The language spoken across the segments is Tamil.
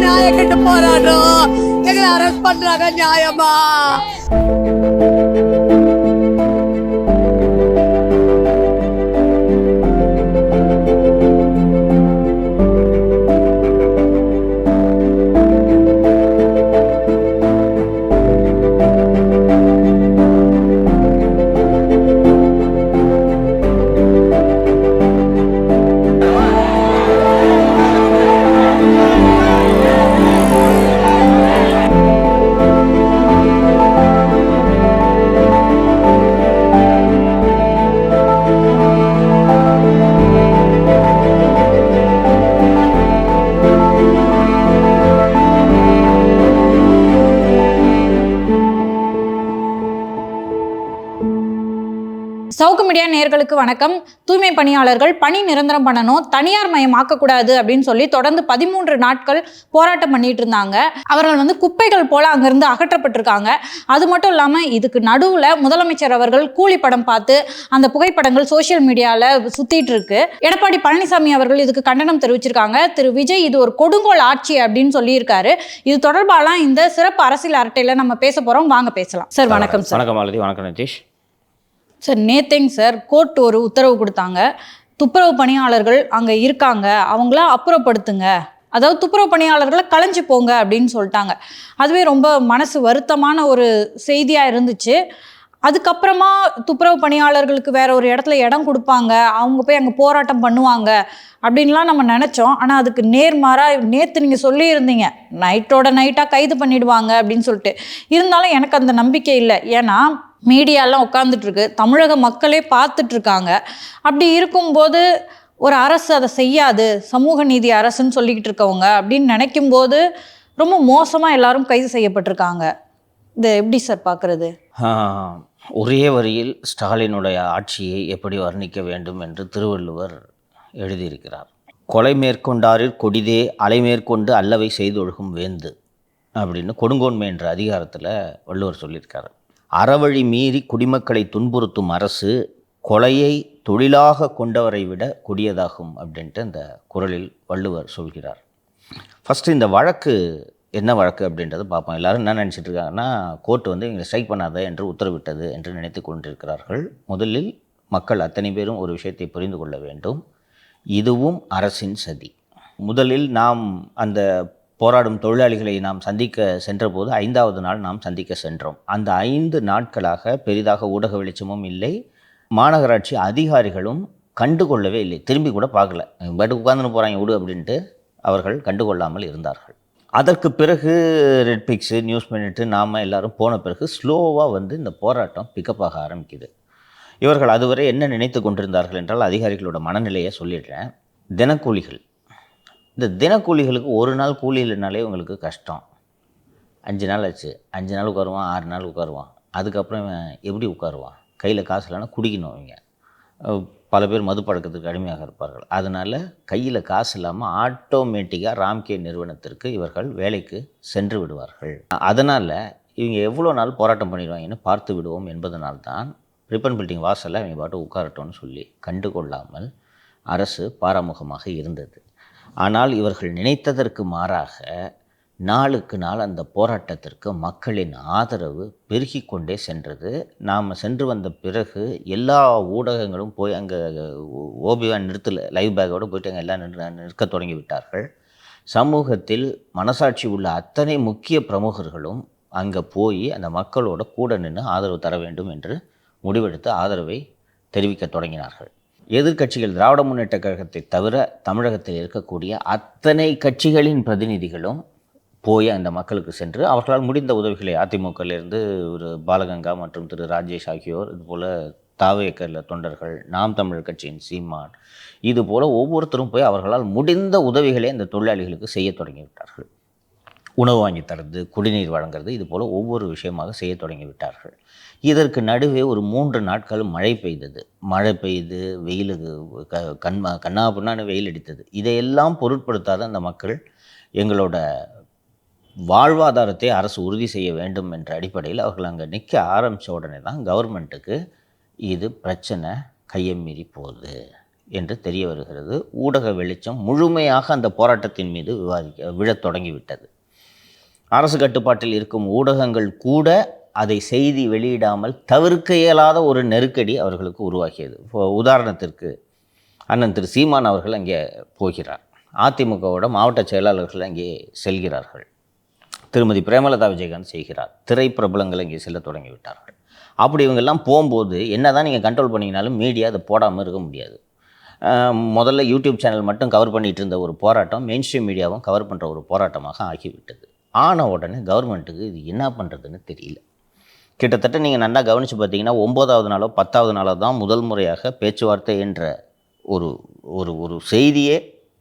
நாயக்கிட்டு போராடுறோம், எங்களை அரெஸ்ட் பண்றாங்க நியாயமா? சவுக்கு மீடியா நேயர்களுக்கு வணக்கம். தூய்மை பணியாளர்கள் பணி நிரந்தரம் பண்ணணும், தனியார் மயம் ஆக்கக்கூடாது அப்படின்னு சொல்லி தொடர்ந்து 13 நாட்கள் போராட்டம் பண்ணிட்டு இருந்தாங்க. அவர்கள் குப்பைகள் போல அங்கிருந்து அகற்றப்பட்டிருக்காங்க. அது மட்டும் இல்லாம இதுக்கு நடுவுல முதலமைச்சர் அவர்கள் கூலி படம் பார்த்து அந்த புகைப்படங்கள் சோசியல் மீடியால சுத்திட்டு இருக்கு. எடப்பாடி பழனிசாமி அவர்கள் இதுக்கு கண்டனம் தெரிவிச்சிருக்காங்க. திரு விஜய் இது ஒரு கொடுங்கோல் ஆட்சி அப்படின்னு சொல்லியிருக்காரு. இது தொடர்பாலாம் இந்த சிறப்பு அரசியல் அரட்டையில நம்ம பேச போறோம். வாங்க பேசலாம். சார் வணக்கம். சார் வணக்கம் மாலதி. வணக்கம் நிதிஷ். சார், நேத்தேங்க சார் கோர்ட் ஒரு உத்தரவு கொடுத்தாங்க. துப்புரவு பணியாளர்கள் அங்கே இருக்காங்க, அவங்கள அப்புறப்படுத்துங்க, அதாவது துப்புரவு பணியாளர்களை களைஞ்சு போங்க அப்படின்னு சொல்லிட்டாங்க. அதுவே ரொம்ப மனசு வருத்தமான ஒரு செய்தியாக இருந்துச்சு. அதுக்கப்புறமா துப்புரவு பணியாளர்களுக்கு வேற ஒரு இடத்துல இடம் கொடுப்பாங்க, அவங்க போய் அங்கே போராட்டம் பண்ணுவாங்க அப்படின்லாம் நம்ம நினச்சோம். ஆனால் அதுக்கு நேர்மாறாக நேற்று நீங்கள் சொல்லியிருந்தீங்க நைட்டோட நைட்டாக கைது பண்ணிடுவாங்க அப்படின்னு சொல்லிட்டு. இருந்தாலும் எனக்கு அந்த நம்பிக்கை இல்லை. ஏன்னா மீடியாலாம் உட்காந்துட்ருக்கு, தமிழக மக்களே பார்த்துட்ருக்காங்க. அப்படி இருக்கும்போது ஒரு அரசு அதை செய்யாது, சமூக நீதி அரசுன்னு சொல்லிக்கிட்டு இருக்கவங்க அப்படின்னு நினைக்கும்போது ரொம்ப மோசமாக எல்லாரும் கைது செய்யப்பட்டிருக்காங்க. இதை எப்படி சார் பார்க்குறது? ஒரே வரியில் ஸ்டாலினுடைய ஆட்சியை எப்படி வர்ணிக்க வேண்டும் என்று திருவள்ளுவர் எழுதியிருக்கிறார். கொலை மேற்கொண்டாரில் கொடிதே அலை மேற்கொண்டு அல்லவை செய்தொழுகும் வேந்து அப்படின்னு கொடுங்கோன்மை என்ற அதிகாரத்தில் வள்ளுவர் சொல்லியிருக்காரு. அறவழி மீறி குடிமக்களை துன்புறுத்தும் அரசு கொலையை தொழிலாக கொண்டவரை விட கொடியதாகும் அப்படின்ட்டு அந்த குறளில் வள்ளுவர் சொல்கிறார். ஃபஸ்ட்டு இந்த வழக்கு என்ன வழக்கு அப்படின்றத பார்ப்போம். எல்லோரும் என்ன நினச்சிட்டு இருக்காங்கன்னா, கோர்ட்டு இவங்களை ஸ்ட்ரைக் பண்ணாத என்று உத்தரவிட்டது என்று நினைத்து கொண்டிருக்கிறார்கள். முதலில் மக்கள் அத்தனை பேரும் ஒரு விஷயத்தை புரிந்து கொள்ள வேண்டும். இதுவும் அரசின் சதி. முதலில் நாம் அந்த போராடும் தொழிலாளிகளை நாம் சந்திக்க சென்றபோது 5வது நாள் நாம் சந்திக்க சென்றோம். அந்த 5 நாட்களாக பெரிதாக ஊடக வெளிச்சமும் இல்லை, மாநகராட்சி அதிகாரிகளும் கண்டுகொள்ளவே இல்லை, திரும்பி கூட பார்க்கல. பாட்டுக்கு உட்காந்துன்னு போகிறாங்க விடு அப்படின்ட்டு அவர்கள் கண்டுகொள்ளாமல் இருந்தார்கள். அதற்கு பிறகு ரெட் பிக்ஸு, நியூஸ் மினிட்டு, நாம் எல்லோரும் போன பிறகு ஸ்லோவாக இந்த போராட்டம் பிக்கப் ஆக ஆரம்பிக்குது. இவர்கள் அதுவரை என்ன நினைத்து கொண்டிருந்தார்கள் என்றால், அதிகாரிகளோட மனநிலையை சொல்லிடுறேன். தினக்கூலிகள், இந்த தினக்கூலிகளுக்கு ஒரு நாள் கூலி இல்லைனாலே உங்களுக்கு கஷ்டம். 5 நாள் ஆச்சு, 5 நாள் உட்காருவான், 6 நாள் உட்காருவான். அதுக்கப்புறம் எப்படி உட்காருவான்? கையில் காசு இல்லைன்னா குடிக்கணும். இவங்க பல பேர் மது பழக்கத்துக்கு அடிமையாக இருப்பார்கள். அதனால் கையில் காசு இல்லாமல் ஆட்டோமேட்டிக்காக ராம்கே நிறுவனத்திற்கு இவர்கள் வேலைக்கு சென்று விடுவார்கள். அதனால் இவங்க எவ்வளோ நாள் போராட்டம் பண்ணிடுவாங்கன்னு பார்த்து விடுவோம் என்பதனால்தான் ரிப்பன் பில்டிங் வாசலில் அவங்க பாட்டு உட்காரட்டோன்னு சொல்லி கண்டுகொள்ளாமல் அரசு பாராமுகமாக இருந்தது. ஆனால் இவர்கள் நினைத்ததற்கு மாறாக நாளுக்கு நாள் அந்த போராட்டத்திற்கு மக்களின் ஆதரவு பெருகி கொண்டே சென்றது. நாம் சென்று வந்த பிறகு எல்லா ஊடகங்களும் போய் அங்கே ஓபிவான் நிறுத்தல, லைவ் பேக்கோடு போயிட்டு அங்கே எல்லாம் நிற்க தொடங்கி விட்டார்கள். சமூகத்தில் மனசாட்சி உள்ள அத்தனை முக்கிய பிரமுகர்களும் அங்கே போய் அந்த மக்களோட கூட நின்று ஆதரவு தர வேண்டும் என்று முடிவெடுத்து ஆதரவை தெரிவிக்க தொடங்கினார்கள். எதிர்க்கட்சிகள், திராவிட முன்னேற்ற கழகத்தை தவிர தமிழகத்தில் இருக்கக்கூடிய அத்தனை கட்சிகளின் பிரதிநிதிகளும் போய் அந்த மக்களுக்கு சென்று அவர்களால் முடிந்த உதவிகளை, அதிமுகவிலிருந்து ஒரு பாலகங்கா மற்றும் திரு ராஜேஷ் ஆகியோர், இதுபோல் தாவேக்கரில் தொண்டர்கள், நாம் தமிழர் கட்சியின் சீமான், இதுபோல் ஒவ்வொருத்தரும் போய் அவர்களால் முடிந்த உதவிகளை அந்த தொழிலாளிகளுக்கு செய்ய தொடங்கிவிட்டார்கள். உணவு வாங்கி தரது, குடிநீர் வழங்குறது, இதுபோல் ஒவ்வொரு விஷயமாக செய்ய தொடங்கிவிட்டார்கள். இதற்கு நடுவே ஒரு 3 நாட்கள் மழை பெய்தது. மழை பெய்து வெயிலுக்கு கண்ணா பின்னான்னு வெயில் அடித்தது. இதையெல்லாம் பொருட்படுத்தாத அந்த மக்கள் எங்களோட வாழ்வாதாரத்தை அரசு உறுதி செய்ய வேண்டும் என்ற அடிப்படையில் அவர்கள் அங்கே நிற்க ஆரம்பித்த உடனே தான் கவர்மெண்ட்டுக்கு இது பிரச்சனை கையை மீறி போகுது என்று தெரிய வருகிறது. ஊடக வெளிச்சம் முழுமையாக அந்த போராட்டத்தின் மீது விழத் தொடங்கிவிட்டது. அரசு கட்டுப்பாட்டில் இருக்கும் ஊடகங்கள் கூட அதை செய்தி வெளியிடாமல் தவிர்க்க இயலாத ஒரு நெருக்கடி அவர்களுக்கு உருவாகியது. உதாரணத்திற்கு அண்ணன் திரு சீமான் அவர்கள் அங்கே போகிறார். அதிமுகவோட மாவட்ட செயலாளர்கள் அங்கே செல்கிறார்கள். திருமதி பிரேமலதா விஜயகாந்த் செய்கிறார். திரைப்பிரபலங்கள் அங்கே செல்ல தொடங்கிவிட்டார்கள். அப்படி இவங்கெல்லாம் போகும்போது என்ன தான் நீங்கள் கண்ட்ரோல் பண்ணிங்கனாலும் மீடியா அதை போடாமல் இருக்க முடியாது. முதல்ல யூடியூப் சேனல் மட்டும் கவர் பண்ணிகிட்டு இருந்த ஒரு போராட்டம் மெயின் ஸ்ட்ரீம் மீடியாவும் கவர் பண்ணுற ஒரு போராட்டமாக ஆகிவிட்டது. ஆன உடனே கவர்மெண்ட்டுக்கு இது என்ன பண்ணுறதுன்னு தெரியல. கிட்டத்தட்ட நீங்கள் நல்லா கவனித்து பார்த்தீங்கன்னா 9வது நாளோ 10வது நாளோ தான் முதல் முறையாக பேச்சுவார்த்தை என்ற ஒரு ஒரு ஒரு செய்தியே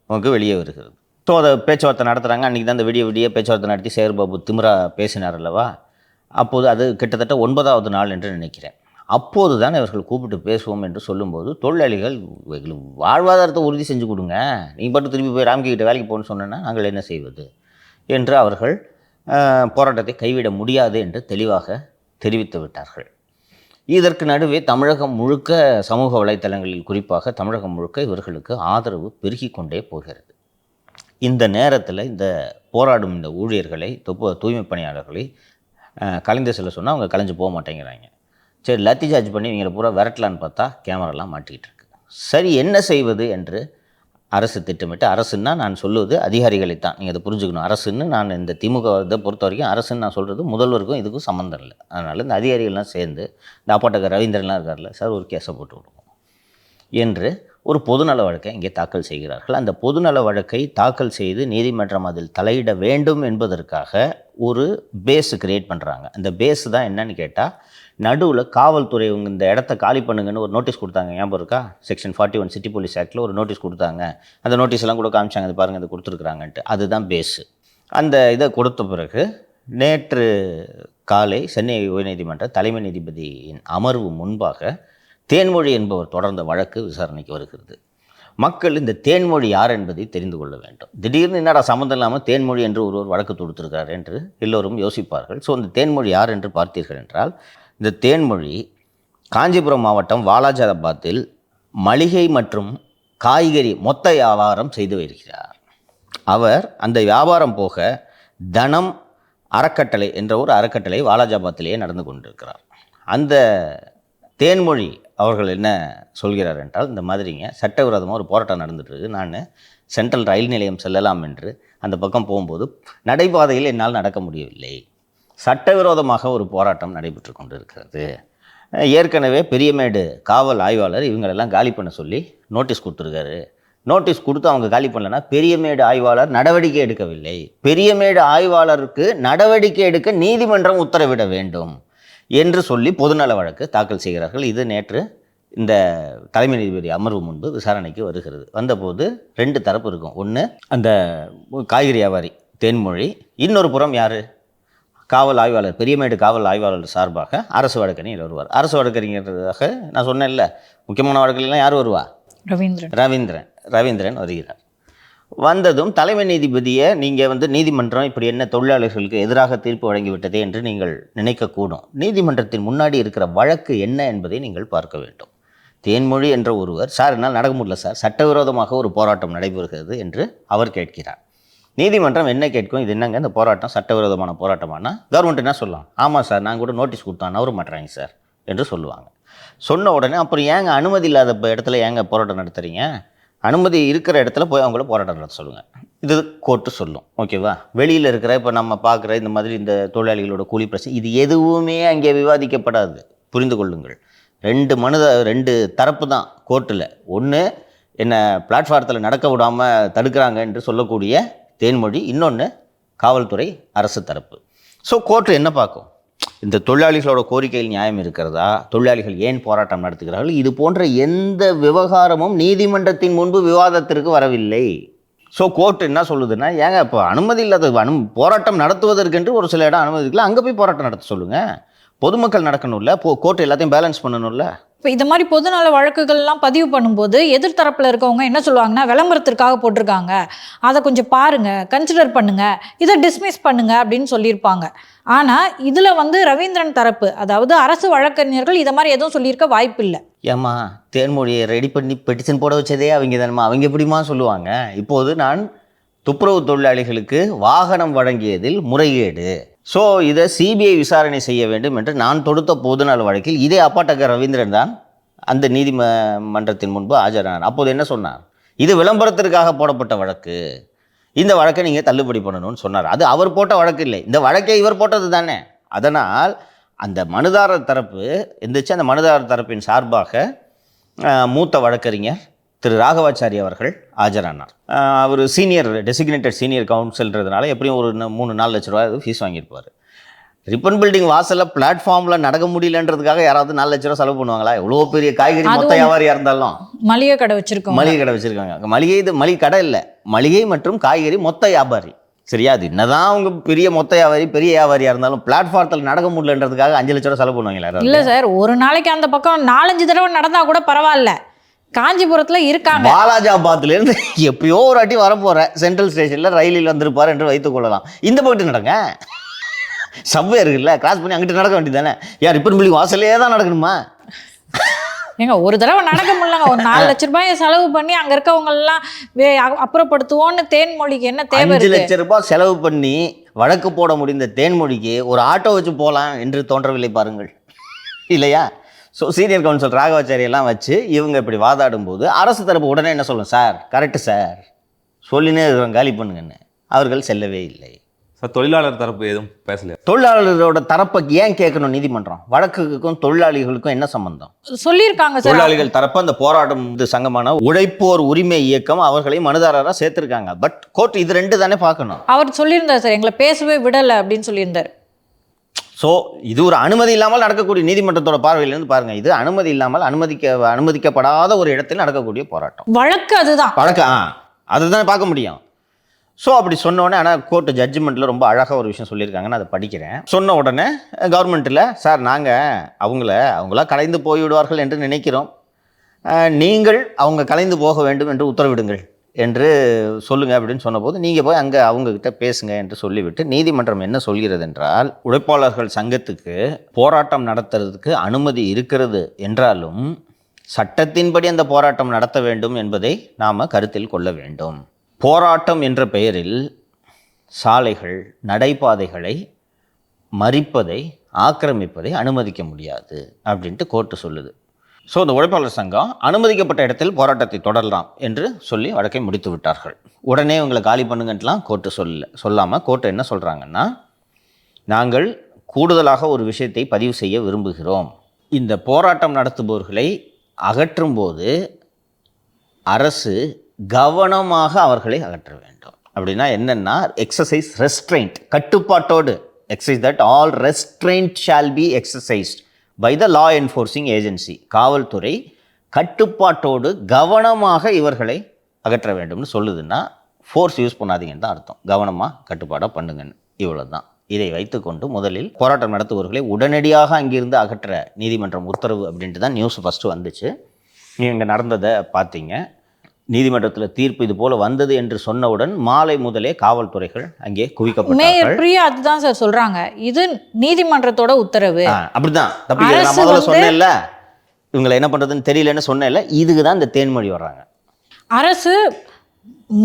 நமக்கு வெளியே வருகிறது. ஸோ அதை பேச்சுவார்த்தை நடத்துகிறாங்க. அன்றைக்கி தான் அந்த விடிய பேச்சுவார்த்தை நடத்தி சேகர்பாபு திமிரா பேசினார் அல்லவா. அப்போது அது கிட்டத்தட்ட 9வது நாள் என்று நினைக்கிறேன். அப்போது தான் இவர்கள் கூப்பிட்டு பேசுவோம் என்று சொல்லும்போது தொழிலாளிகள் வாழ்வாதாரத்தை உறுதி செஞ்சு கொடுங்க, நீங்கள் பாட்டு திருப்பி போய் ராம்கி கிட்ட வேலைக்கு போகணுன்னு சொன்னேன்னா நாங்கள் என்ன செய்வது என்று அவர்கள் போராட்டத்தை கைவிட முடியாது என்று தெளிவாக தெரிவித்து விட்டார்கள். இதற்கு நடுவே தமிழகம் முழுக்க சமூக வலைத்தளங்களில் குறிப்பாக தமிழகம் முழுக்க இவர்களுக்கு ஆதரவு பெருகி கொண்டே போகிறது. இந்த நேரத்தில் இந்த போராடும் இந்த ஊழியர்களை தூய்மை பணியாளர்களை கலைந்து செல்ல சொன்னால் அவங்க கலைஞ்சு போக மாட்டேங்கிறாங்க. சரி, லத்தி சார்ஜ் பண்ணி இவங்களை பூரா விரட்டலான்னு பார்த்தா கேமராலாம் மாட்டிக்கிட்டு இருக்கு. சரி, என்ன செய்வது என்று அரசு திட்டமிட்டு, அரசுன்னா நான் சொல்லுவது அதிகாரிகளைத்தான், நீங்கள் அதை புரிஞ்சுக்கணும். அரசுன்னு நான் இந்த திமுக இதை பொறுத்த வரைக்கும் அரசுன்னு நான் சொல்கிறது முதல்வருக்கும் இதுக்கும் சம்மந்தம் இல்லை. அதனால் இந்த அதிகாரிகள்லாம் சேர்ந்து இந்த அப்பாட்டக்க ரவீந்திரன்லாம் இருக்கார்ல, சார் ஒரு கேஸை போட்டு விடுவோம் என்று ஒரு பொதுநல வழக்கை இங்கே தாக்கல் செய்கிறார்கள். அந்த பொதுநல வழக்கை தாக்கல் செய்து நீதிமன்றம் அதில் தலையிட வேண்டும் என்பதற்காக ஒரு பேஸு கிரியேட் பண்ணுறாங்க. அந்த பேஸு தான் என்னன்னு கேட்டால், நடுவில் காவல்துறை இவங்க இந்த இடத்த காலி பண்ணுங்கன்னு ஒரு நோட்டீஸ் கொடுத்தாங்க. ஞாபகம் இருக்கா? செக்ஷன் 41 சிட்டி போலீஸ் ஆக்டில் ஒரு நோட்டீஸ் கொடுத்தாங்க. அந்த நோட்டீஸ் எல்லாம் கூட காமிச்சாங்க, அது பாருங்கள் இது கொடுத்துருக்குறாங்கன்ட்டு. அதுதான் பேஸு. அந்த இதை கொடுத்த பிறகு நேற்று காலை சென்னை உயர்நீதிமன்ற தலைமை நீதிபதியின் அமர்வு முன்பாக தேன்மொழி என்பவர் தொடர்ந்த வழக்கு விசாரணைக்கு வருகிறது. மக்கள் இந்த தேன்மொழி யார் என்பதை தெரிந்து கொள்ள வேண்டும். திடீர்னு என்னடா சம்மந்தம் இல்லாமல் தேன்மொழி என்று ஒருவர் வழக்கு தொடுத்திருக்கிறார் என்று எல்லோரும் யோசிப்பார்கள். ஸோ இந்த தேன்மொழி யார் என்று பார்த்தீர்கள் என்றால், இந்த தேன்மொழி காஞ்சிபுரம் மாவட்டம் வாலாஜாபாத்தில் மளிகை மற்றும் காய்கறி மொத்த வியாபாரம் செய்து வருகிறார். அவர் அந்த வியாபாரம் போக தனம் அறக்கட்டளை என்ற ஒரு அறக்கட்டளை வாலாஜாபாத்திலேயே நடந்து கொண்டிருக்கிறார். அந்த தேன்மொழி அவர்கள் என்ன சொல்கிறார் என்றால், இந்த மாதிரிங்க சட்டவிரோதமாக ஒரு போராட்டம் நடந்துட்டுருக்கு, நான் சென்ட்ரல் ரயில் நிலையம் செல்லலாம் என்று அந்த பக்கம் போகும்போது நடைபாதையில் என்னால் நடக்க முடியவில்லை, சட்டவிரோதமாக ஒரு போராட்டம் நடைபெற்று கொண்டு இருக்கிறது. ஏற்கனவே பெரியமேடு காவல் ஆய்வாளர் இவங்களெல்லாம் காலி பண்ண சொல்லி நோட்டீஸ் கொடுத்துருக்காரு. நோட்டீஸ் கொடுத்து அவங்க காலி பண்ணலன்னா பெரியமேடு ஆய்வாளர் நடவடிக்கை எடுக்கவில்லை, பெரியமேடு ஆய்வாளருக்கு நடவடிக்கை எடுக்க நீதிமன்றம் உத்தரவிட வேண்டும் என்று சொல்லி பொதுநல வழக்கு தாக்கல் செய்கிறார்கள். இது நேற்று இந்த தலைமை நீதிபதி அமர்வு முன்பு விசாரணைக்கு வருகிறது. வந்தபோது 2 தரப்பு இருக்கும். ஒன்று அந்த காய்கறி வியாபாரி தேன்மொழி, இன்னொரு புறம் யார், காவல் ஆய்வாளர், பெரியமேடு காவல் ஆய்வாளர் சார்பாக அரசு வழக்கறிஞர் வருவார். அரசு வழக்கறிஞராக நான் சொன்னேன்ல, முக்கியமான வழக்குலாம் யார் வருவா? ரவீந்திரன் வருகிறார். வந்ததும் தலைமை நீதிபதியை நீங்கள் நீதிமன்றம் இப்படி என்ன தொழிலாளர்களுக்கு எதிராக தீர்ப்பு வழங்கிவிட்டதே என்று நீங்கள் நினைக்கக்கூடும். நீதிமன்றத்தின் முன்னாடி இருக்கிற வழக்கு என்ன என்பதை நீங்கள் பார்க்க வேண்டும். தேன்மொழி என்ற ஒருவர், சார் என்னால் நடக்க முடியல சார், சட்டவிரோதமாக ஒரு போராட்டம் நடைபெறுகிறது என்று அவர் கேட்கிறார். நீதிமன்றம் என்ன கேட்கும், இது என்னங்க இந்த போராட்டம் சட்டவிரோதமான போராட்டமானா கவர்மெண்ட் என்ன சொல்லலாம், ஆமாம் சார் நான் கூட நோட்டீஸ் கொடுத்தோம் நவர மாட்டுறாங்க சார் என்று சொல்லுவாங்க. சொன்ன உடனே அப்புறம் ஏங்க அனுமதி இல்லாத இடத்துல ஏங்க போராட்டம் நடத்துகிறீங்க, அனுமதி இருக்கிற இடத்துல போய் அவங்கள போராட்டம் நடத்த சொல்லுங்கள், இது கோர்ட்டு சொல்லும். ஓகேவா? வெளியில் இருக்கிற இப்போ நம்ம பார்க்குற இந்த மாதிரி இந்த தொழிலாளிகளோட கூலி பிரச்சனை இது எதுவுமே அங்கே விவாதிக்கப்படாது. புரிந்து கொள்ளுங்கள். 2 தரப்பு தான் கோர்ட்டில். ஒன்று என்ன பிளாட்ஃபாரத்தில் நடக்க விடாமல் தடுக்கிறாங்க என்று சொல்லக்கூடிய தேன்மொழி, இன்னொன்று காவல்துறை அரசு தரப்பு. ஸோ கோர்ட்டு என்ன பார்க்கும், இந்த தொழிலாளிகளோட கோரிக்கையில் நியாயம் இருக்கிறதா, தொழிலாளிகள் ஏன் போராட்டம் நடத்துகிறார்கள், இது போன்ற எந்த விவகாரமும் நீதிமன்றத்தின் முன்பு விவாதத்திற்கு வரவில்லை. ஸோ கோர்ட்டு என்ன சொல்லுதுன்னா, ஏங்க இப்போ அனுமதி இல்லாத போராட்டம் நடத்துவதற்கென்று ஒரு சில இடம் அனுமதி இருக்குல்ல, அங்கே போய் போராட்டம் நடத்த சொல்லுங்கள். பொதுமக்கள் நடக்கணும்ல, கோர்ட்டு எல்லாத்தையும் பேலன்ஸ் பண்ணணும்ல. இப்போ இந்த மாதிரி பொதுநல வழக்குகள்லாம் பதிவு பண்ணும்போது எதிர்த்தரப்பில் இருக்கவங்க என்ன சொல்லுவாங்கன்னா, விளம்பரத்திற்காக போட்டிருக்காங்க, அதை கொஞ்சம் பாருங்கள், கன்சிடர் பண்ணுங்கள், இதை டிஸ்மிஸ் பண்ணுங்கள் அப்படின்னு சொல்லியிருப்பாங்க. ஆனால் இதில் வந்து ரவீந்திரன் தரப்பு, அதாவது அரசு வழக்கறிஞர்கள் இதை மாதிரி எதுவும் சொல்லியிருக்க வாய்ப்பு இல்லை. ஏம்மா தேன்மொழியை ரெடி பண்ணி பெட்டிஷன் போட வச்சதே அவங்க தானம்மா, அவங்க எப்படிமா சொல்லுவாங்க? இப்போது நான் துப்புரவு தொழிலாளிகளுக்கு வாகனம் வழங்கியதில் முறைகேடு, ஸோ இதை சிபிஐ விசாரணை செய்ய வேண்டும் என்று நான் தொடுத்த பொதுநல வழக்கில் இதே அப்பாட்டக்க ரவீந்திரன் தான் அந்த நீதிமன்றத்தின் முன்பு ஆஜரானார். அப்போது என்ன சொன்னார்? இது விளம்பரத்திற்காக போடப்பட்ட வழக்கு, இந்த வழக்கை நீங்கள் தள்ளுபடி பண்ணணும்னு சொன்னார். அது அவர் போட்ட வழக்கு இல்லை, இந்த வழக்கை இவர் போட்டது தானே. அதனால் அந்த மனுதாரர் தரப்பு எந்திரிச்சு அந்த மனுதாரர் தரப்பின் சார்பாக மூத்த வழக்கறிஞர் திரு ராகவாச்சாரி அவர்கள் ஆஜரானார். அவர் சீனியர் டெசிக்னேட்டட் சீனியர் கவுன்சில்ன்றதுனால எப்படியும் ஒரு 3-4 லட்ச ரூபா ஃபீஸ் வாங்கியிருப்பார். ரிப்பன் பில்டிங் வாசலில் பிளாட்ஃபார்மில் நடக்க முடியலன்றதுக்காக யாராவது 4 லட்ச ரூபா செலவு பண்ணுவாங்களா? எவ்வளோ பெரிய காய்கறி மொத்த வியாபாரியாக இருந்தாலும் மளிகை கடை வச்சுருக்கோம், மளிகை கடை வச்சுருக்காங்க. மளிகை கடை இல்லை, மளிகை மற்றும் காய்கறி மொத்த வியாபாரி. சரியா? அது என்னதான் அவங்க பெரிய மொத்த வியாபாரி பெரிய வியாபாரியாக இருந்தாலும் பிளாட்ஃபார்த்தில் நடக்க முடியலன்றதுக்காக 5 லட்ச ரூபா செலவு பண்ணுவாங்களா? இல்லை சார், ஒரு நாளைக்கு அந்த பக்கம் 4-5 தடவை நடந்தால் கூட பரவாயில்ல. காஞ்சிபுரத்தில் இருக்காங்க. வாலாஜாபாத்லேருந்து எப்பயோ ஒரு வாட்டி வரப்போகிற சென்ட்ரல் ஸ்டேஷனில் ரயிலில் வந்திருப்பார் என்று வைத்துக் கொள்ளலாம். இந்த போயிட்டு நடங்க, சப்வே இருக்குல்ல, கிராஸ் பண்ணி அங்கிட்டு நடக்க வேண்டியது தானே. யார் ரிப்பன் பில்டிங் வாசலே தான் நடக்கணுமா? ஏங்க ஒரு தடவை நடக்க முடியலங்க, ஒரு 4 லட்ச ரூபாயை செலவு பண்ணி அங்கே இருக்கவங்கெல்லாம் அப்புறப்படுத்துவோன்னு தேன்மொழிக்கு என்ன தேவை? 5 லட்ச ரூபாய் செலவு பண்ணி வழக்கு போட முடிந்த தேன்மொழிக்கு ஒரு ஆட்டோ வச்சு போகலாம் என்று தோன்றவில்லை பாருங்கள், இல்லையா? ஸோ சீனியர் கவுன்சில் ராகவாச்சாரி எல்லாம் வச்சு இவங்க இப்படி வாதாடும் போது அரசு தரப்பு உடனே என்ன சொல்லும்? சார் கரெக்டு சார், சொல்லினே இருக்கிறோம், காலி பண்ணுங்கன்னு. அவர்கள் செல்லவே இல்லை. சார் தொழிலாளர் தரப்பு எதுவும் பேசலையா? தொழிலாளர்களோட தரப்பை ஏன் கேட்கணும் நீதிமன்றம்? வழக்குக்கும் தொழிலாளிகளுக்கும் என்ன சம்பந்தம்? சொல்லியிருக்காங்க சார். தொழிலாளிகள் தரப்பு அந்த போராட்டம் சங்கமான உழைப்போர் உரிமை இயக்கம் அவர்களை மனுதாரராக சேர்த்திருக்காங்க. பட் கோர்ட் இது 2 தானே பார்க்கணும். அவர் சொல்லியிருந்தார் சார், எங்களை பேசவே விடலை அப்படின்னு சொல்லியிருந்தார். ஸோ இது ஒரு அனுமதி இல்லாமல் நடக்கக்கூடிய, நீதிமன்றத்தோட பார்வையிலேருந்து பாருங்க, இது அனுமதி இல்லாமல் அனுமதிக்கப்படாத ஒரு இடத்தில் நடக்கக்கூடிய போராட்டம். வழக்கு அதுதான், வழக்கு அதுதான் பார்க்க முடியும். ஸோ அப்படி சொன்னோடனே, ஆனால் கோர்ட்டு ஜட்ஜ்மெண்ட்டில் ரொம்ப அழகாக ஒரு விஷயம் சொல்லியிருக்காங்க, நான் அதை படிக்கிறேன். சொன்ன உடனே கவர்மெண்ட்டில், சார் நாங்கள் அவங்களா கலைந்து போய்விடுவார்கள் என்று நினைக்கிறோம், நீங்கள் அவங்க கலைந்து போக வேண்டும் என்று உத்தரவிடுங்கள் என்று சொல்லுங்கள் அப்படின்னு சொன்னபோது, நீங்கள் போய் அங்கே அவங்கக்கிட்ட பேசுங்க என்று சொல்லிவிட்டு நீதிமன்றம் என்ன சொல்கிறது என்றால், உழைப்பாளர்கள் சங்கத்துக்கு போராட்டம் நடத்துறதுக்கு அனுமதி இருக்கிறது என்றாலும் சட்டத்தின்படி அந்த போராட்டம் நடத்த வேண்டும் என்பதை நாம் கருத்தில் கொள்ள வேண்டும். போராட்டம் என்ற பெயரில் சாலைகள் நடைபாதைகளை மறிப்பதை ஆக்கிரமிப்பதை அனுமதிக்க முடியாது அப்படின்ட்டு கோர்ட்டு சொல்லுது. ஸோ இந்த உழைப்பாளர் சங்கம் அனுமதிக்கப்பட்ட இடத்தில் போராட்டத்தை தொடரலாம் என்று சொல்லி வழக்கை முடித்து விட்டார்கள். உடனே இவங்களை காலி பண்ணுங்கன்ட்டுலாம் கோர்ட்டு சொல்லாமல் கோர்ட்டு என்ன சொல்கிறாங்கன்னா, நாங்கள் கூடுதலாக ஒரு விஷயத்தை பதிவு செய்ய விரும்புகிறோம். இந்த போராட்டம் நடத்துபவர்களை அகற்றும் போது அரசு கவனமாக அவர்களை அகற்ற வேண்டும். அப்படின்னா என்னென்னா, எக்ஸசைஸ் ரெஸ்ட்ரெயின்ட், கட்டுப்பாட்டோடு, exercise that all restraint shall be exercised by the law enforcing agency, காவல்துறை கட்டுப்பாட்டோடு கவனமாக இவர்களை அகற்ற வேண்டும்னு சொல்லுதுன்னா, ஃபோர்ஸ் யூஸ் பண்ணாதீங்கன்னு தான் அர்த்தம். கவனமாக கட்டுப்பாடாக பண்ணுங்கன்னு, இவ்வளோ தான். இதை வைத்துக்கொண்டு முதலில் போராட்டம் நடத்துபவர்களை உடனடியாக அங்கிருந்து அகற்ற நீதிமன்றம் உத்தரவு அப்படின்ட்டு தான் நியூஸ் ஃபஸ்ட்டு வந்துச்சு. நீங்கள் நடந்ததை பார்த்தீங்க. நீதிமன்றத்தில் தீர்ப்பு இது போல வந்தது என்று சொன்னவுடன் மாலை முதலே காவல்துறைகள் அங்கே குவிக்கப்பட்டார்கள். அதுதான் சார் சொல்றாங்க, இது நீதிமன்றத்தோட உத்தரவு. அப்படிதான் நான் முதல்ல சொன்னேன்ல, இவங்களை என்ன பண்றதுன்னு தெரியலன்னு சொன்னேன்ல, இதுக்கு தான் இந்த தேன்மொழி வர்றாங்க. அரசு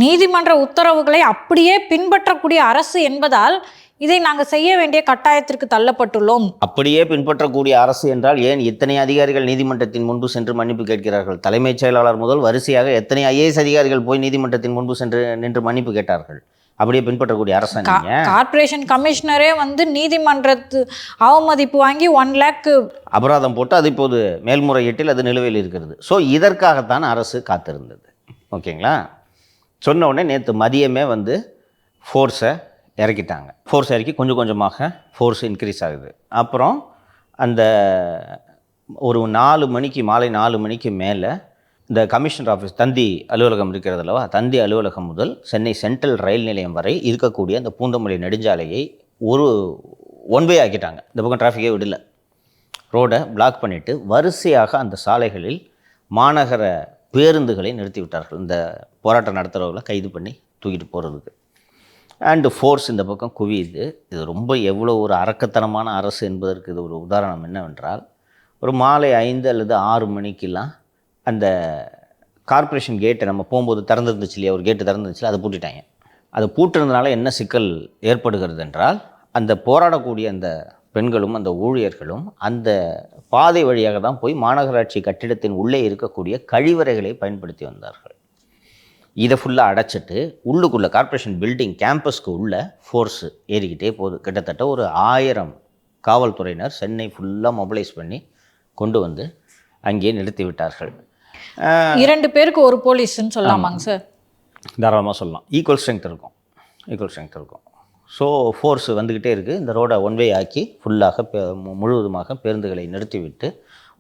நீதிமன்ற உத்தரவுகளை அப்படியே பின்பற்றக்கூடிய அரசு என்பதால் இதை நாங்கள் செய்ய வேண்டிய கட்டாயத்திற்கு தள்ளப்பட்டுள்ளோம். அப்படியே பின்பற்றக்கூடிய அரசு என்றால் ஏன் இத்தனை அதிகாரிகள் நீதிமன்றத்தின் முன்பு சென்று மன்னிப்பு கேட்கிறார்கள்? தலைமைச் செயலாளர் முதல் வரிசையாக எத்தனை IAS அதிகாரிகள் போய் நீதிமன்றத்தின் முன்பு நின்று மன்னிப்பு கேட்டார்கள்? அப்படியே பின்பற்றக்கூடிய அரசு. கார்ப்பரேஷன் கமிஷனரே நீதிமன்றத்து அவமதிப்பு வாங்கி 1 lakh அபராதம் போட்டு அது இப்போது மேல்முறையீட்டில் அது நிலுவையில் இருக்கிறது. ஸோ இதற்காகத்தான் அரசு காத்திருந்தது. ஓகேங்களா? சொன்ன உடனே நேற்று மதியமே ஃபோர்ஸை இறக்கிட்டாங்க. ஃபோர்ஸ் இறக்கி கொஞ்சம் கொஞ்சமாக ஃபோர்ஸ் இன்க்ரீஸ் ஆகுது. அப்புறம் அந்த ஒரு 4 மணிக்கு, மாலை 4 மணிக்கு மேலே இந்த கமிஷனர் ஆஃபீஸ், தந்தி அலுவலகம் இருக்கிறது அல்லவா, தந்தி அலுவலகம் முதல் சென்னை சென்ட்ரல் ரயில் நிலையம் வரை இருக்கக்கூடிய அந்த பூந்தமல்லி நெடுஞ்சாலையை ஒரு ஒன்வே ஆக்கிட்டாங்க. இந்த பக்கம் டிராஃபிக்கே விடல, ரோடை பிளாக் பண்ணிவிட்டு வரிசையாக அந்த சாலைகளில் மாநகர பேருந்துகளை நிறுத்தி விட்டார்கள். இந்த போராட்டம் நடத்துகிறவர்களை கைது பண்ணி தூக்கிட்டு போகிறதுக்கு. அண்டு ஃபோர்ஸ் இந்த பக்கம் குவியுது. இது ரொம்ப எவ்வளோ ஒரு அரக்கத்தனமான அரசு என்பதற்கு இது ஒரு உதாரணம் என்னவென்றால், ஒரு மாலை 5 அல்லது 6 மணிக்கெல்லாம் அந்த கார்ப்பரேஷன் கேட்டை நம்ம போகும்போது திறந்துருந்துச்சு இல்லையா, ஒரு கேட்டு திறந்துருச்சு, அதை பூட்டிட்டாங்க. அதை பூட்டுறதுனால என்ன சிக்கல் ஏற்படுகிறது என்றால், அந்த போராடக்கூடிய அந்த பெண்களும் அந்த ஊழியர்களும் அந்த பாதை வழியாக தான் போய் மாநகராட்சி கட்டிடத்தின் உள்ளே இருக்கக்கூடிய கழிவறைகளை பயன்படுத்தி வந்தார்கள். இதை ஃபுல்லாக அடைச்சிட்டு உள்ளுக்குள்ளே கார்ப்பரேஷன் பில்டிங் கேம்பஸ்க்கு உள்ள ஃபோர்ஸு ஏறிக்கிட்டே போகுது. கிட்டத்தட்ட ஒரு 1000 காவல்துறையினர் சென்னை ஃபுல்லாக மொபிலைஸ் பண்ணி கொண்டு வந்து அங்கேயே நிறுத்தி விட்டார்கள். 2 பேருக்கு ஒரு போலீஸ்ன்னு சொல்லலாமாங்க சார்? தாராளமாக சொல்லலாம். ஈக்குவல் ஸ்ட்ரென்த் இருக்கும். ஸோ ஃபோர்ஸ் வந்துக்கிட்டே இருக்குது. இந்த ரோடை ஒன்வே ஆக்கி ஃபுல்லாக முழுவதுமாக பேருந்துகளை நிறுத்திவிட்டு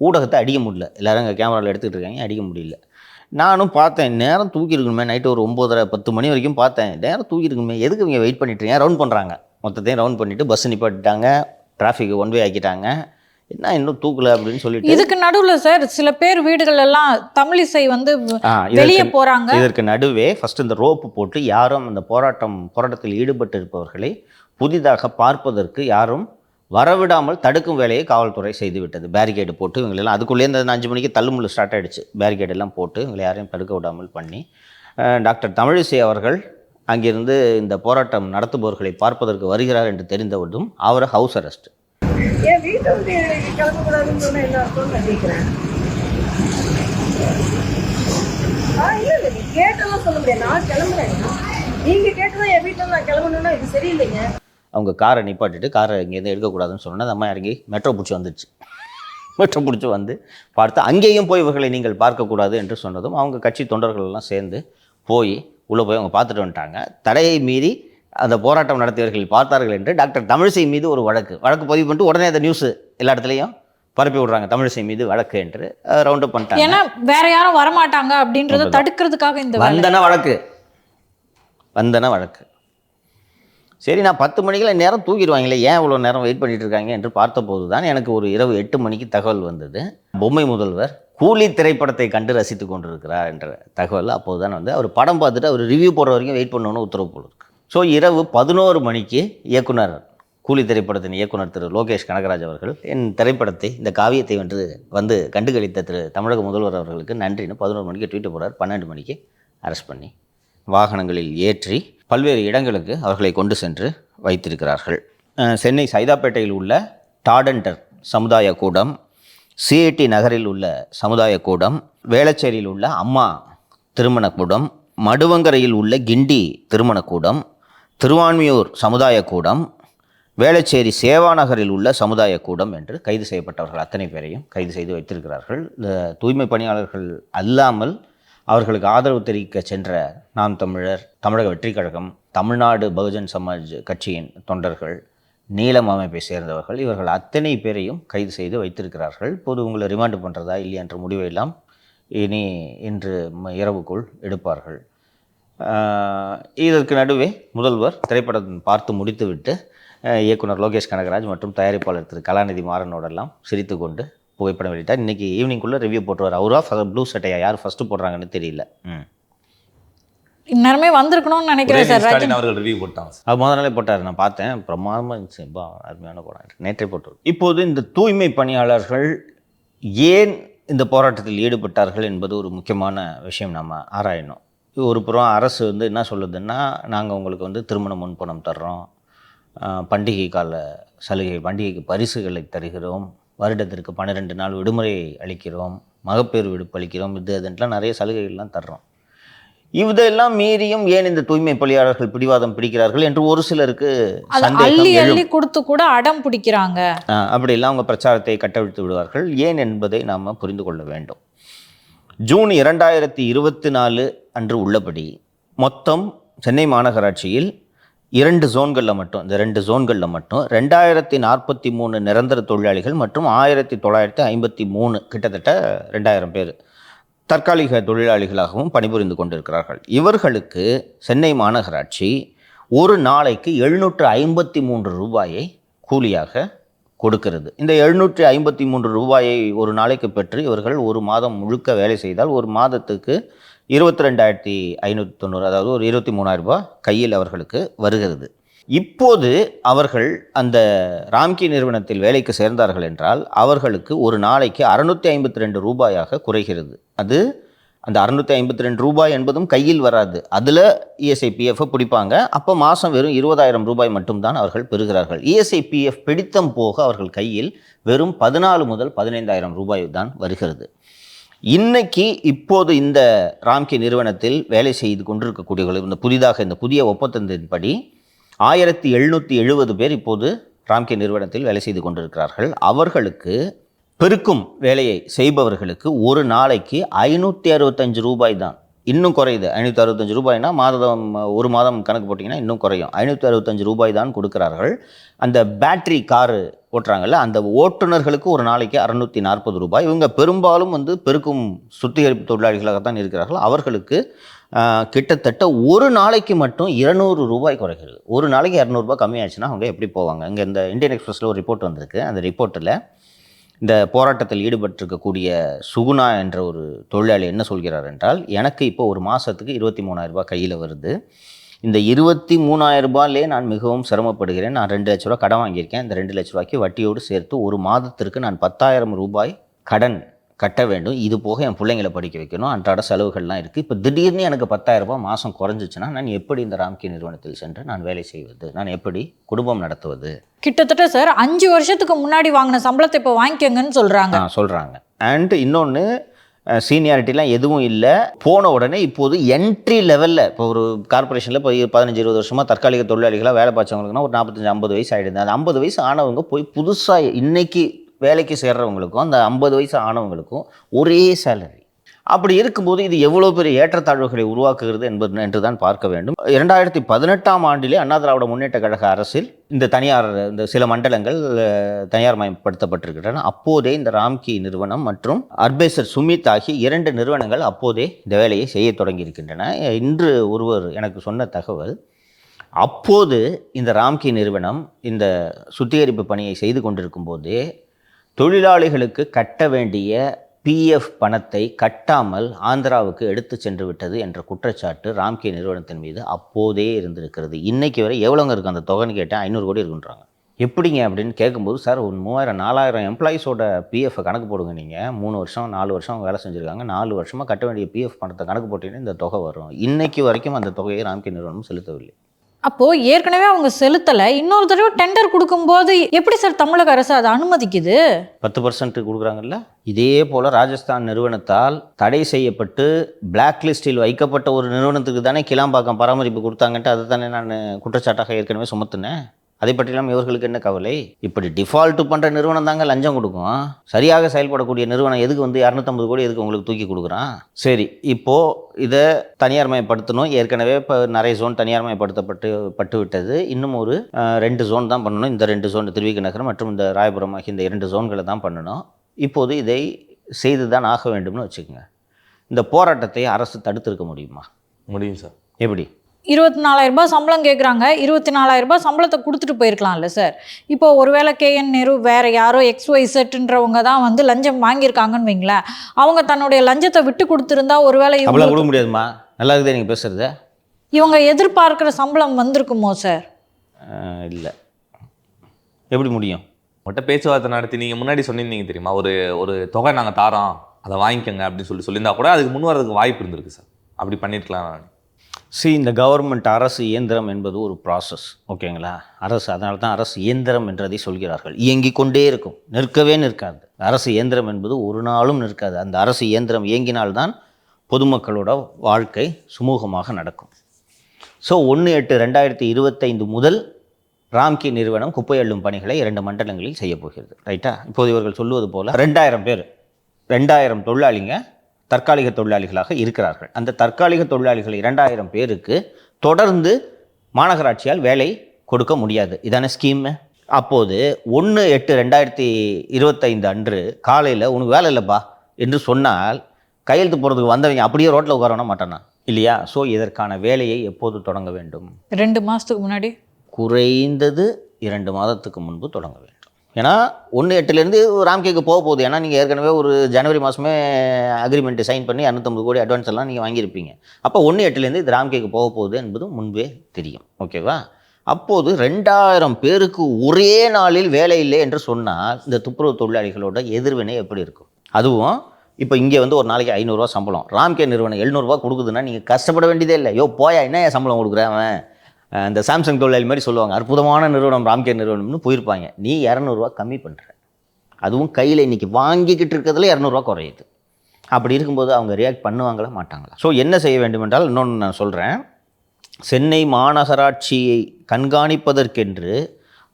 ஊடகத்தை அடிக்க முடியல. எல்லோரும் அங்கே கேமராவில் எடுத்துக்கிட்டு இருக்காங்க, அடிக்க முடியல. நானும் பார்த்தேன், நேரம் தூக்கியிருக்கணுமே, நைட்டு ஒரு 9:30-10 மணி வரைக்கும் பார்த்தேன். நேரம் தூக்கியிருக்கணுமே, எதுக்கு இவங்க வெயிட் பண்ணிட்டுருங்க, ரவுண்ட் பண்ணுறாங்க. மொத்தத்தையும் ரவுண்ட் பண்ணிவிட்டு பஸ் நிப்பாட்டிட்டாங்க, டிராஃபிக் ஒன்வே ஆக்கிட்டாங்க. என்ன இன்னும் தூக்கலை அப்படின்னு சொல்லிட்டு, இதுக்கு நடுவில் சார் சில பேர் வீடுகள் எல்லாம் தமிழிசை வந்து வெளியே போகிறாங்க. இதற்கு நடுவே ஃபஸ்ட்டு இந்த ரோப்பு போட்டு யாரும் அந்த போராட்டத்தில் ஈடுபட்டு இருப்பவர்களை புதிதாக பார்ப்பதற்கு யாரும் வரவிடாமல் தடுக்கும் வேலையை காவல்துறை செய்துவிட்டது. பேரிகேடு போட்டு இவங்களெல்லாம் அதுக்குள்ளே இந்த 5 மணிக்கு தள்ளுமுள்ளு ஸ்டார்ட் ஆகிடுச்சு. பேரிகேடு எல்லாம் போட்டு இவங்களை யாரையும் தடுக்க விடாமல் பண்ணி டாக்டர் தமிழிசை அவர்கள் அங்கிருந்து இந்த போராட்டம் நடத்துபவர்களை பார்ப்பதற்கு வருகிறார் என்று தெரிந்தவுடன் அவரை ஹவுஸ் அரெஸ்ட். என் வீட்டை வந்து கிளம்பக்கூடாதுன்னு சொன்னால் என்ன அர்த்தம்னு நான் கேட்குறேன். இல்லை நீ கேட்டெல்லாம் சொல்ல முடியாது, நான் கிளம்புறேன். நீங்கள் கேட்டதான் என் வீட்டில் நான் கிளம்பணுன்னா இது சரியில்லைங்க. அவங்க காரை நிப்பாட்டிட்டு காரை இங்கேருந்து எடுக்கக்கூடாதுன்னு சொன்னால் அந்த அம்மா இறங்கி மெட்ரோ பிடிச்சி வந்துடுச்சு. மெட்ரோ பிடிச்சி வந்து பார்த்து அங்கேயும் போய் இவர்களை நீங்கள் பார்க்கக்கூடாது என்று சொன்னதும் அவங்க கட்சி தொண்டர்கள் எல்லாம் சேர்ந்து போய் உள்ளே போய் அவங்க பார்த்துட்டு வந்துட்டாங்க. தடையை மீறி அந்த போராட்டம் நடத்தியவர்கள் பார்த்தார்கள் என்று டாக்டர் தமிழிசை மீது ஒரு வழக்கு பதிவு பண்ணிட்டு உடனே அந்த நியூஸ் எல்லா இடத்துலையும் பரப்பி விடுறாங்க. தமிழிசை மீது வழக்கு என்று ரவுண்ட் அப் பண்ணிட்டாங்க. ஏன்னா வேற யாரும் வரமாட்டாங்க அப்படின்றத தடுக்கிறதுக்காக இந்த வந்தன வழக்கு. சரி, நான் 10 மணிக்கெல்லாம் நேரம் தூக்கிடுவாங்களே, ஏன் இவ்வளோ நேரம் வெயிட் பண்ணிட்டு இருக்காங்க என்று பார்த்தபோது தான் எனக்கு ஒரு இரவு 8 மணிக்கு தகவல் வந்தது. பொம்மை முதல்வர் கூலி திரைப்படத்தை கண்டு ரசித்து கொண்டிருக்கிறார் என்ற தகவல். அப்போது தான் வந்து அவர் படம் பார்த்துட்டு அவர் ரிவ்யூ போடுற வரைக்கும் வெயிட் பண்ணணும்னு உத்தரவு போல இருக்கு. ஸோ இரவு 11 மணிக்கு இயக்குனர், கூலி திரைப்படத்தின் இயக்குனர் திரு லோகேஷ் கனகராஜ் அவர்கள் என் திரைப்படத்தை, இந்த காவியத்தை வந்து கண்டுகளித்த திரு தமிழக முதல்வர் அவர்களுக்கு நன்றின்னு 11 மணிக்கு ட்வீட் போடுறார். 12 மணிக்கு அரெஸ்ட் பண்ணி வாகனங்களில் ஏற்றி பல்வேறு இடங்களுக்கு அவர்களை கொண்டு சென்று வைத்திருக்கிறார்கள். சென்னை சைதாப்பேட்டையில் உள்ள டாடன்டர் சமுதாய கூடம், சிஐடி நகரில் உள்ள சமுதாய கூடம், வேளச்சேரியில் உள்ள அம்மா திருமணக்கூடம், மடுவங்கரையில் உள்ள கிண்டி திருமணக்கூடம், திருவான்மியூர் சமுதாய கூடம், வேளச்சேரி சேவாநகரில் உள்ள சமுதாய கூடம் என்று கைது செய்யப்பட்டவர்கள் அத்தனை பேரையும் கைது செய்து வைத்திருக்கிறார்கள். இந்த தூய்மை பணியாளர்கள் அல்லாமல் அவர்களுக்கு ஆதரவு தெரிவிக்க சென்ற நாம் தமிழர், தமிழக வெற்றிக் கழகம், தமிழ்நாடு பகுஜன் சமாஜ் கட்சியின் தொண்டர்கள், நீலம் அமைப்பை சேர்ந்தவர்கள், இவர்கள் அத்தனை பேரையும் கைது செய்து வைத்திருக்கிறார்கள். இப்போது உங்களை ரிமாண்டு பண்ணுறதா இல்லையா என்ற முடிவை எல்லாம் இன்று இரவுக்குள் எடுப்பார்கள். இதற்கு நடுவே முதல்வர் திரைப்படம் பார்த்து முடித்துவிட்டு இயக்குனர் லோகேஷ் கனகராஜ் மற்றும் தயாரிப்பாளர் திரு கலாநிதி மாறனோடெல்லாம் சிரித்து கொண்டு புகைப்படம் வெளியிட்டார். இன்றைக்கி ஈவினிங்குள்ளே ரிவ்யூ போட்டுருவார். அவரா ப்ளூ சட்டையா யார் ஃபஸ்ட்டு போடுறாங்கன்னு தெரியல. இந்நேரமே வந்திருக்கணும்னு நினைக்கிறேன் சார். ஸ்டாலின் அவர்கள் ரிவ்யூ போட்டாங்க. அது முதல் நாளே போட்டார், நான் பார்த்தேன். பிரமாதமாக இருந்துச்சு, அருமையான படம். நேற்றே போட்டு. இப்போது இந்த தூய்மை பணியாளர்கள் ஏன் இந்த போராட்டத்தில் ஈடுபட்டார்கள் என்பது ஒரு முக்கியமான விஷயம் நம்ம ஆராயணும். ஒரு புறம் அரசு வந்து என்ன சொல்லுதுன்னா, நாங்கள் உங்களுக்கு திருமண முன்பணம் தர்றோம், பண்டிகை கால சலுகை, பண்டிகைக்கு பரிசுகளை தருகிறோம், வருடத்திற்கு 12 நாள் விடுமுறை அளிக்கிறோம், மகப்பேறு விடுப்பு அளிக்கிறோம், அதெல்லாம் நிறைய சலுகைகள்லாம் தர்றோம். இதெல்லாம் மீறியும் ஏன் இந்த தூய்மை பணியாளர்கள் பிடிவாதம் பிடிக்கிறார்கள் என்று ஒரு சிலருக்கு சந்தேகம் கொடுத்து கூட அடம் பிடிக்கிறாங்க. அப்படிலாம் அவங்க பிரச்சாரத்தை கட்டவிழ்த்து விடுவார்கள். ஏன் என்பதை நாம் புரிந்து கொள்ள வேண்டும். ஜூன் 2024 அன்று உள்ளபடி மொத்தம் சென்னை மாநகராட்சியில் 2 ஜோன்களில் மட்டும், இந்த 2 ஜோன்களில் மட்டும் 2043 நிரந்தர தொழிலாளிகள் மற்றும் 1953 கிட்டத்தட்ட 2000 பேர் தற்காலிக தொழிலாளிகளாகவும் பணிபுரிந்து கொண்டிருக்கிறார்கள். இவர்களுக்கு சென்னை மாநகராட்சி ஒரு நாளைக்கு 753 ரூபாயை கூலியாக கொடுக்கிறது. இந்த 753 ரூபாயை ஒரு நாளைக்கு பெற்று இவர்கள் ஒரு மாதம் முழுக்க வேலை செய்தால் ஒரு மாதத்துக்கு 22,590, அதாவது ஒரு 23,000 ரூபாய் கையில் அவர்களுக்கு வருகிறது. இப்போது அவர்கள் அந்த ராம்கி நிறுவனத்தில் வேலைக்கு சேர்ந்தார்கள் என்றால் அவர்களுக்கு ஒரு நாளைக்கு 652 ரூபாயாக குறைகிறது. அது அந்த 652 ரூபாய் என்பதும் கையில் வராது, அதில் இஎஸ்ஐபிஎஃப் பிடிப்பாங்க. அப்போ மாதம் வெறும் 20,000 ரூபாய் மட்டும்தான் அவர்கள் பெறுகிறார்கள். இஎஸ்ஐபிஎஃப் பிடித்தம் போக அவர்கள் கையில் வெறும் 14 முதல் 15,000 ரூபாய் தான் வருகிறது. இன்னைக்கு இப்போது இந்த ராம்கி நிறுவனத்தில் வேலை செய்து கொண்டிருக்கக்கூடியவர்கள் இந்த புதிதாக இந்த புதிய ஒப்பந்தத்தின்படி 1770 பேர் இப்போது ராம்கி நிறுவனத்தில் வேலை செய்து கொண்டிருக்கிறார்கள். அவர்களுக்கு பெருக்கும் வேலையை செய்பவர்களுக்கு ஒரு நாளைக்கு 565 ரூபாய் தான். இன்னும் குறையுது. 565 ரூபாய்னா ஒரு மாதம் கணக்கு போட்டிங்கன்னா இன்னும் குறையும். 565 ரூபாய் தான் கொடுக்கிறார்கள். அந்த பேட்டரி காரு ஓட்டுறாங்கல்ல, அந்த ஓட்டுநர்களுக்கு ஒரு நாளைக்கு 640 ரூபாய். இவங்க பெரும்பாலும் பெருக்கும் சுத்திகரிப்பு தொழிலாளிகளாகத்தான் இருக்கிறார்கள். அவர்களுக்கு கிட்டத்தட்ட ஒரு நாளைக்கு மட்டும் 200 ரூபாய் குறைகிறது. ஒரு நாளைக்கு 200 ரூபாய் கம்மியாச்சுன்னா அவங்க எப்படி போவாங்க? இங்கே இந்த இந்தியன் எக்ஸ்பிரஸில் ஒரு ரிப்போர்ட் வந்திருக்கு. அந்த ரிப்போர்ட்டில் இந்த போராட்டத்தில் ஈடுபட்டிருக்கக்கூடிய சுகுணா என்ற ஒரு தொழிலாளி என்ன சொல்கிறார் என்றால், எனக்கு இப்போ ஒரு மாதத்துக்கு 23,000 ரூபாய் கையில் வருது. இந்த 23,000 ரூபாயிலே நான் மிகவும் சிரமப்படுகிறேன். நான் 2 லட்ச ரூபா கடன் வாங்கியிருக்கேன். இந்த 2 லட்ச ரூபாய்க்கு வட்டியோடு சேர்த்து ஒரு மாதத்திற்கு நான் 10,000 ரூபாய் கடன் கட்ட வேண்டும். இது போக என் பிள்ளைங்களை படிக்க வைக்கணும், அன்றாட செலவுகள்லாம் இருக்குது. இப்போ திடீர்னு எனக்கு 10,000 ரூபாய் மாதம் குறைஞ்சிச்சுன்னா நான் எப்படி இந்த ராம்கி நிறுவனத்தில் சென்று நான் வேலை செய்வது? நான் எப்படி குடும்பம் நடத்துவது? கிட்டத்தட்ட சார் 5 வருஷத்துக்கு முன்னாடி வாங்கின சம்பளத்தை இப்போ வாங்கிக்கங்கன்னு சொல்கிறாங்க. அண்ட் இன்னொன்று, சீனியாரிட்டிலாம் எதுவும் இல்லை. போன உடனே இப்போது என்ட்ரி லெவலில் இப்போ ஒரு கார்பரேஷனில் இப்போ 15-20 வருஷமாக தற்காலிக தொழிலாளிகளாக வேலை பார்த்தவங்களுக்குன்னா ஒரு 45-50 வயசு ஆகிடுது. அந்த 50 வயசு ஆனவங்க போய் புதுசாக இன்னைக்கு வேலைக்கு சேர்றவங்களுக்கும் அந்த 50 வயசு ஆனவங்களுக்கும் ஒரே சேலரி. அப்படி இருக்கும்போது இது எவ்வளோ பெரிய ஏற்றத்தாழ்வுகளை உருவாக்குகிறது என்று தான் பார்க்க வேண்டும். 2018ஆம் ஆண்டிலே அண்ணா திராவிட முன்னேற்ற கழக அரசில் இந்த சில மண்டலங்கள் தனியார் மயப்படுத்தப்பட்டிருக்கின்றன. அப்போதே இந்த ராம்கி நிறுவனம் மற்றும் அர்பேசர் சுமித் ஆகிய 2 நிறுவனங்கள் அப்போதே இந்த வேலையை செய்ய தொடங்கியிருக்கின்றன. இன்று ஒருவர் எனக்கு சொன்ன தகவல், அப்போது இந்த ராம்கி நிறுவனம் இந்த சுத்திகரிப்பு பணியை செய்து கொண்டிருக்கும் போதே தொழிலாளிகளுக்கு கட்ட வேண்டிய பிஎஃப் பணத்தை கட்டாமல் ஆந்திராவுக்கு எடுத்து சென்று விட்டது என்ற குற்றச்சாட்டு ராம்கி நிறுவனத்தின் மீது அப்போதே இருந்திருக்கிறது. இன்றைக்கி வரை எவ்வளோங்க இருக்குது அந்த தொகைன்னு கேட்டேன். 500 கோடி இருக்குன்றாங்க. எப்படிங்க அப்படின்னு கேட்கும்போது, சார் ஒரு 3000-4000 எம்ப்ளாயிஸோட பிஎஃப் கணக்கு போடுங்க. நீங்கள் 3 வருஷம் 4 வருஷம் வேலை செஞ்சுருக்காங்க. 4 வருஷமாக கட்ட வேண்டிய பிஎஃப் பணத்தை கணக்கு போட்டிங்கன்னா இந்த தொகை வரும். இன்றைக்கு வரைக்கும் அந்த தொகையை ராம்கி நிறுவனம் செலுத்தவில்லை. அப்போது ஏற்கனவே அவங்க செலுத்தலை, இன்னொரு தடவை டெண்டர் கொடுக்கும்போது எப்படி சார் தமிழக அரசு அதை அனுமதிக்குது? 10% கொடுக்குறாங்கல்ல. இதே போல் ராஜஸ்தான் நிறுவனத்தால் தடை செய்யப்பட்டு பிளாக் லிஸ்டில் வைக்கப்பட்ட ஒரு நிறுவனத்துக்கு தானே கிளாம்பாக்கம் பராமரிப்பு கொடுத்தாங்கன்ட்டு அதை தானே நான் குற்றச்சாட்டாக ஏற்கனவே சுமத்துனேன். அதை பற்றிலாம் இவர்களுக்கு என்ன கவலை? இப்படி டிஃபால்ட் பண்ணுற நிறுவனம் தாங்க லஞ்சம் கொடுக்கும். சரியாக செயல்படக்கூடிய நிறுவனம் எதுக்கு 250 கோடி எதுக்கு உங்களுக்கு தூக்கி கொடுக்குறான்? சரி, இப்போது இதை தனியார் மயப்படுத்தணும். ஏற்கனவே இப்போ நிறைய ஜோன் தனியார் மயப்படுத்தப்பட்டு விட்டது. இன்னும் ஒரு 2 ஜோன் தான் பண்ணணும். இந்த 2 ஜோன், திருவிக நகரம் மற்றும் இந்த ராயபுரம் ஆகிய இந்த 2 ஜோன்களை தான் பண்ணணும். இப்போது இதை செய்து தான் ஆக வேண்டும்னு வச்சுக்கோங்க. இந்த போராட்டத்தை அரசு தடுத்திருக்க முடியுமா? முடியும் சார். எப்படி? 24,000 ரூபாய் சம்பளம் கேட்குறாங்க. 24,000 ரூபாய் சம்பளத்தை கொடுத்துட்டு போயிருக்கலாம்ல சார். இப்போ ஒருவேளை KN நேரு வேறு யாரோ XYZன்றவங்க தான் லஞ்சம் வாங்கியிருக்காங்கன்னு வைங்களேன், அவங்க தன்னுடைய லஞ்சத்தை விட்டு கொடுத்துருந்தா ஒருவேளை அவ்வளோ கொடுக்க முடியாதுமா? நல்லா இருக்குது நீங்கள் பேசுகிறது. இவங்க எதிர்பார்க்குற சம்பளம் வந்திருக்குமோ சார்? இல்லை, எப்படி முடியும்? உங்கள்கிட்ட பேச்சுவார்த்தை நடத்தி நீங்கள் முன்னாடி சொன்னிருந்தீங்க தெரியுமா, ஒரு தொகை நாங்கள் தாரோம், அதை வாங்கிக்கோங்க அப்படின்னு சொல்லியிருந்தா கூட அதுக்கு முன் வரதுக்கு வாய்ப்பு இருந்திருக்கு சார். அப்படி பண்ணியிருக்கலாம். இந்த கவர்மெண்ட் அரசு இயந்திரம் என்பது ஒரு ப்ராசஸ், ஓகேங்களா? அரசு, அதனால தான் அரசு இயந்திரம் என்றதை சொல்கிறார்கள். இயங்கிக் கொண்டே இருக்கும், நிற்கவே நிற்காது. அரசு இயந்திரம் என்பது ஒரு நாளும் நிற்காது. அந்த அரசு இயந்திரம் இயங்கினால்தான் பொதுமக்களோட வாழ்க்கை சுமூகமாக நடக்கும். ஸோ 1/8/2025 முதல் ராம்கி நிறுவனம் குப்பை அள்ளும் பணிகளை 2 மண்டலங்களில் செய்ய போகிறது. ரைட்டா? இப்போது இவர்கள் சொல்லுவது போல் 2000 தொழிலாளிங்க தற்காலிக தொழிலாளிகளாக இருக்கிறார்கள். அந்த தற்காலிக தொழிலாளிகள் 2000 பேருக்கு தொடர்ந்து மாநகராட்சியால் வேலை கொடுக்க முடியாது. இதான ஸ்கீமு. அப்போது 1/8/2025 அன்று காலையில் உனக்கு வேலை இல்லைப்பா என்று சொன்னால் கையெழுத்து போகிறதுக்கு வந்தவங்க அப்படியே ரோட்டில் உட்காரணும் மாட்டானா? இல்லையா? ஸோ இதற்கான வேலையை எப்போது தொடங்க வேண்டும்? 2 மாதத்துக்கு முன்னாடி, குறைந்தது 2 மாதத்துக்கு முன்பு தொடங்க வேண்டும். ஏன்னா 1/8 ராம்கேக்கு போக போகுது. ஏன்னா நீங்கள் ஏற்கனவே ஒரு ஜனவரி மாதமே அக்ரிமெண்ட்டு சைன் பண்ணி 250 கோடி அட்வான்ஸ் எல்லாம் நீங்கள் வாங்கியிருப்பீங்க. அப்போ 1/8 இது ராம்கேக்கு போக போகுது என்பது முன்பே தெரியும். ஓகேவா? அப்போது 2000 பேருக்கு ஒரே நாளில் வேலை இல்லை என்று சொன்னால் இந்த துப்புரவு தொழிலாளிகளோட எதிர்வினை எப்படி இருக்கும்? அதுவும் இப்போ இங்கே வந்து ஒரு நாளைக்கு 500 ரூபா சம்பளம், ராம்கே நிறுவனம் 700 ரூபா கொடுக்குதுன்னா நீங்கள் கஷ்டப்பட வேண்டியதே இல்லை. யோ போயா, என்ன ஏன் சம்பளம் கொடுக்குறேன் அவன்? இந்த சாம்சங் தொழிலாளி மாதிரி சொல்லுவாங்க, அற்புதமான நிறுவனம் ராம்கே நிறுவனம்னு போயிருப்பாங்க. நீ 200 ரூபா கம்மி பண்ணுற, அதுவும் கையில் இன்றைக்கி வாங்கிக்கிட்டு இருக்கிறதுல 200 ரூபா குறையுது. அப்படி இருக்கும்போது அவங்க ரியாக்ட் பண்ணுவாங்களா மாட்டாங்களா? ஸோ என்ன செய்ய வேண்டும் என்றால், இன்னொன்று நான் சொல்கிறேன், சென்னை மாநகராட்சியை கண்காணிப்பதற்கென்று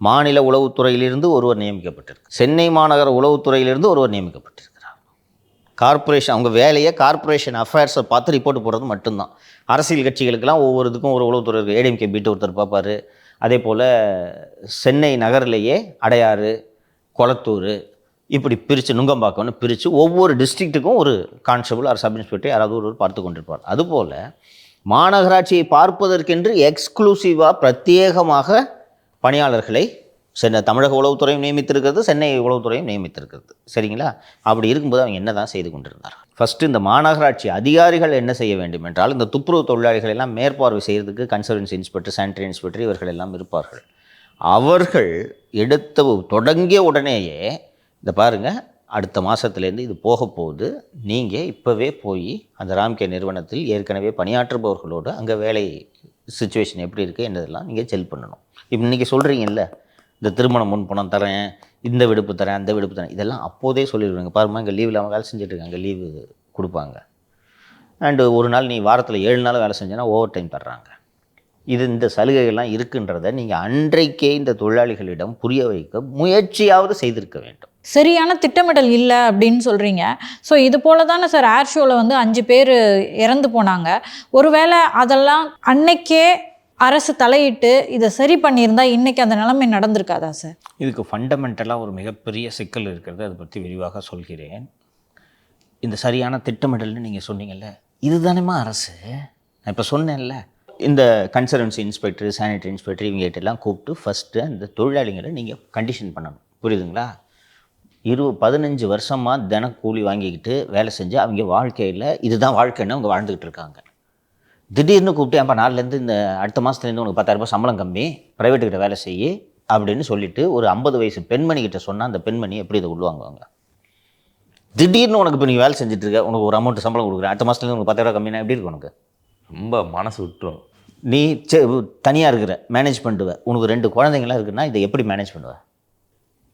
மாநில உளவுத்துறையிலிருந்து ஒருவர் நியமிக்கப்பட்டிருக்கு. சென்னை மாநகர உளவுத்துறையிலிருந்து ஒருவர் நியமிக்கப்பட்டிருக்கிறார். கார்ப்பரேஷன் அவங்க வேலையை கார்ப்பரேஷன் அஃபேர்ஸை பார்த்து ரிப்போர்ட் போடுறது மட்டும்தான். அரசியல் கட்சிகளுக்கெல்லாம் ஒவ்வொரு இதுக்கும் ஒரு உளவுத்துறை இருக்குது. ஏடிஎம்கே பீட்டு ஒருத்தர் பார்ப்பார். அதே போல் சென்னை நகரிலேயே அடையாறு, கொளத்தூர் இப்படி பிரித்து, நுங்கம்பாக்கம்னு பிரித்து ஒவ்வொரு டிஸ்ட்ரிக்ட்டுக்கும் ஒரு கான்ஸ்டபிள் ஆர் சப் இன்ஸ்பெக்டர் யாராவது ஒருவர் பார்த்து கொண்டிருப்பார். அதுபோல் மாநகராட்சியை பார்ப்பதற்கென்று எக்ஸ்க்ளூசிவாக பிரத்யேகமாக பணியாளர்களை சென்னை தமிழக உளவுத்துறையும் நியமித்திருக்கிறது, சென்னை உளவுத்துறையும் நியமித்திருக்கிறது. சரிங்களா? அப்படி இருக்கும்போது அவங்க என்ன தான் செய்து கொண்டிருந்தார்? ஃபஸ்ட்டு இந்த மாநகராட்சி அதிகாரிகள் என்ன செய்ய வேண்டும் என்றால், இந்த துப்புரவு தொழிலாளிகள் எல்லாம் மேற்பார்வை செய்கிறதுக்கு கன்சர்வன்சி இன்ஸ்பெக்டர், சானிட்டரி இன்ஸ்பெக்டர் இவர்கள் எல்லாம் இருப்பார்கள். அவர்கள் தொடங்கிய உடனேயே இந்த பாருங்கள், அடுத்த மாதத்துலேருந்து இது போக போகுது, நீங்கள் இப்போவே போய் அந்த ராம்கே நிறுவனத்தில் ஏற்கனவே பணியாற்றுபவர்களோடு அங்கே வேலை சுச்சுவேஷன் எப்படி இருக்குது என்னதெல்லாம் நீங்கள் செல் பண்ணணும். இப்போ இன்றைக்கி சொல்கிறீங்கல்ல, இந்த திருமணம் முன் பணம் தரேன், இந்த விடுப்பு தரேன், அந்த விடுப்பு தரேன், இதெல்லாம் அப்போதே சொல்லிடுவாங்க. பாருமா, இங்கே லீவ் இல்லாமல் வேலை செஞ்சுட்ருக்காங்க, லீவு கொடுப்பாங்க. அண்டு ஒரு நாள் நீ வாரத்தில் 7 நாள் வேலை செஞ்சேன்னா ஓவர் டைம் தர்றாங்க. இந்த சலுகைகள்லாம் இருக்குன்றதை நீங்கள் அன்றைக்கே இந்த தொழிலாளிகளிடம் புரிய வைக்க முயற்சியாவது செய்திருக்க வேண்டும். சரியான திட்டமிடல் இல்லை அப்படின்னு சொல்கிறீங்க. ஸோ இது போல தானே சார் ஏர் ஷோவில் வந்து 5 பேர் இறந்து போனாங்க. ஒருவேளை அதெல்லாம் அன்னைக்கே அரசு தலையிட்டு இதை சரி பண்ணியிருந்தா இன்றைக்கி அந்த நிலைமை நடந்திருக்காதா சார்? இதுக்கு ஃபண்டமெண்டலாக ஒரு மிகப்பெரிய சிக்கல் இருக்கிறது. அதை பற்றி விரிவாக சொல்கிறேன். இந்த சரியான திட்டமிடல்னு நீங்கள் சொன்னீங்கல்ல, இதுதானேமா அரசு. நான் இப்போ சொன்னேன்ல, இந்த கன்சர்வன்சி இன்ஸ்பெக்டர், சானிட்டரி இன்ஸ்பெக்டர் இவங்ககிட்டெல்லாம் கூப்பிட்டு ஃபஸ்ட்டு அந்த தொழிலாளிகளை நீங்கள் கண்டிஷன் பண்ணணும். புரியுதுங்களா? 15 வருஷமாக தினக்கூலி வாங்கிக்கிட்டு வேலை செஞ்சு அவங்க வாழ்க்கையில் இதுதான் வாழ்க்கைன்னு அவங்க வாழ்ந்துக்கிட்டு இருக்காங்க. திடீர்னு கூப்பிட்டு, ஏன்பா நாலுலேருந்து இந்த அடுத்த மாதத்துலேருந்து உனக்கு 10,000 ரூபாய் சம்பளம் கம்மி, ப்ரைவேட்டுக்கிட்ட வேலை செய்யி அப்படின்னு சொல்லிவிட்டு ஒரு 50 வயசு பெண்மணிக்கிட்ட சொன்னால் அந்த பெண்மணி எப்படி இதை உள்வாங்குவாங்க? திடீர்னு உனக்கு இப்போ நீங்கள் வேலை செஞ்சுட்ருக்க, உனக்கு ஒரு அமௌண்ட் சம்பளம் கொடுக்குறேன், அடுத்த மாதத்துலேருந்து உனக்கு 10,000 ரூபாய் கம்மினா எப்படி இருக்கும்? உனக்கு ரொம்ப மனசு விட்டுரும். நீ தனியாக இருக்கிற, மேனேஜ் பண்ணுவேன், உனக்கு 2 குழந்தைங்களாம் இருக்குன்னா இதை எப்படி மேனேஜ் பண்ணுவேன்?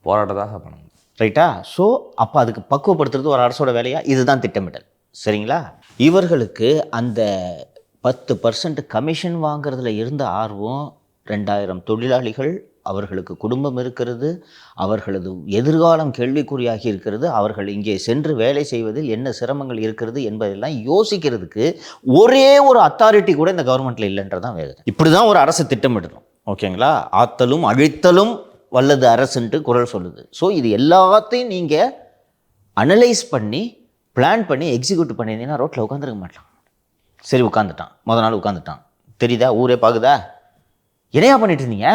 போராட்டம் தான் பண்ணணும். ரைட்டா? ஸோ அப்போ அதுக்கு பக்குவப்படுத்துறது ஒரு அரசோட வேலையா? இதுதான் திட்டமிடல். சரிங்களா? இவர்களுக்கு அந்த 10% கமிஷன் வாங்கிறதுல இருந்த ஆர்வம், 2000 தொழிலாளிகள், அவர்களுக்கு குடும்பம் இருக்கிறது, அவர்களது எதிர்காலம் கேள்விக்குறியாகி இருக்கிறது, அவர்கள் இங்கே சென்று வேலை செய்வதில் என்ன சிரமங்கள் இருக்கிறது என்பதெல்லாம் யோசிக்கிறதுக்கு ஒரே ஒரு அத்தாரிட்டி கூட இந்த கவர்மெண்ட்டில் இல்லைன்றதான் வேதனை. இப்படி தான் ஒரு அரசு திட்டமிடணும். ஓகேங்களா? ஆத்தலும் அழித்தலும் வல்லது அரசுன்ட்டு குரல் சொல்லுது. ஸோ இது எல்லாத்தையும் நீங்கள் அனலைஸ் பண்ணி பிளான் பண்ணி எக்ஸிக்யூட் பண்ணியிருந்தீங்கன்னா ரோட்டில் உட்காந்துருக்க மாட்டான். சரி, உட்காந்துட்டான், நாள் உட்காந்துட்டான், தெரியுதா, ஊரே பார்க்குதா, என்னையா பண்ணிட்டு இருந்தீங்க?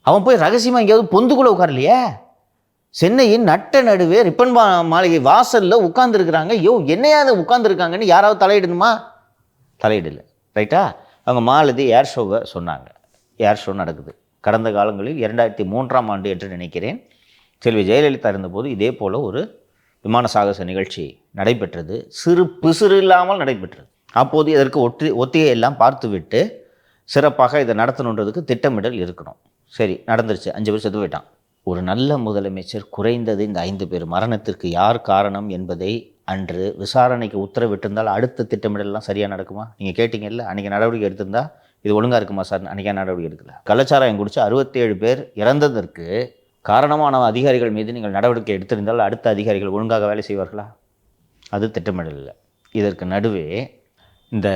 அவன் போய் ரகசியமாக எங்கேயாவது பொந்துக்குள்ளே உட்காரலையே, சென்னையின் நட்ட நடுவே ரிப்பன் மாளிகை வாசலில் உட்காந்துருக்குறாங்க. என்னையாவது உட்காந்துருக்காங்கன்னு யாராவது தலையிடணுமா? தலையிடலை. ரைட்டா? அவங்க மாலதி ஏர் ஷோவை சொன்னாங்க. ஏர் ஷோ நடக்குது. கடந்த காலங்களில் 2003ஆம் ஆண்டு என்று நினைக்கிறேன், செல்வி ஜெயலலிதா இருந்தபோது இதே போல் ஒரு விமான சாகச நிகழ்ச்சி நடைபெற்றது. சிறு பிசுறு இல்லாமல் நடைபெற்றது. அப்போது இதற்கு ஒத்திகை எல்லாம் பார்த்துவிட்டு சிறப்பாக இதை நடத்தணுன்றதுக்கு திட்டமிடல் இருக்கணும். சரி, நடந்துருச்சு. 5 பேர் செத்து போயிட்டான். ஒரு நல்ல முதலமைச்சர் குறைந்தது இந்த 5 பேர் மரணத்திற்கு யார் காரணம் என்பதை அன்று விசாரணைக்கு உத்தரவிட்டிருந்தால் அடுத்த திட்டமிடலாம் சரியாக நடக்குமா? நீங்கள் கேட்டிங்கல்ல, அன்றைக்கி நடவடிக்கை எடுத்திருந்தால் இது ஒழுங்காக இருக்குமா சார்? அன்றைக்கி நடவடிக்கை எடுக்கல. கள்ளச்சாராயம் குடித்து 67 பேர் இறந்ததற்கு காரணமான அதிகாரிகள் மீது நீங்கள் நடவடிக்கை எடுத்திருந்தால் அடுத்த அதிகாரிகள் ஒழுங்காக வேலை செய்வார்களா? அது திட்டமிடல் இல்லை. இதற்கு நடுவே இந்த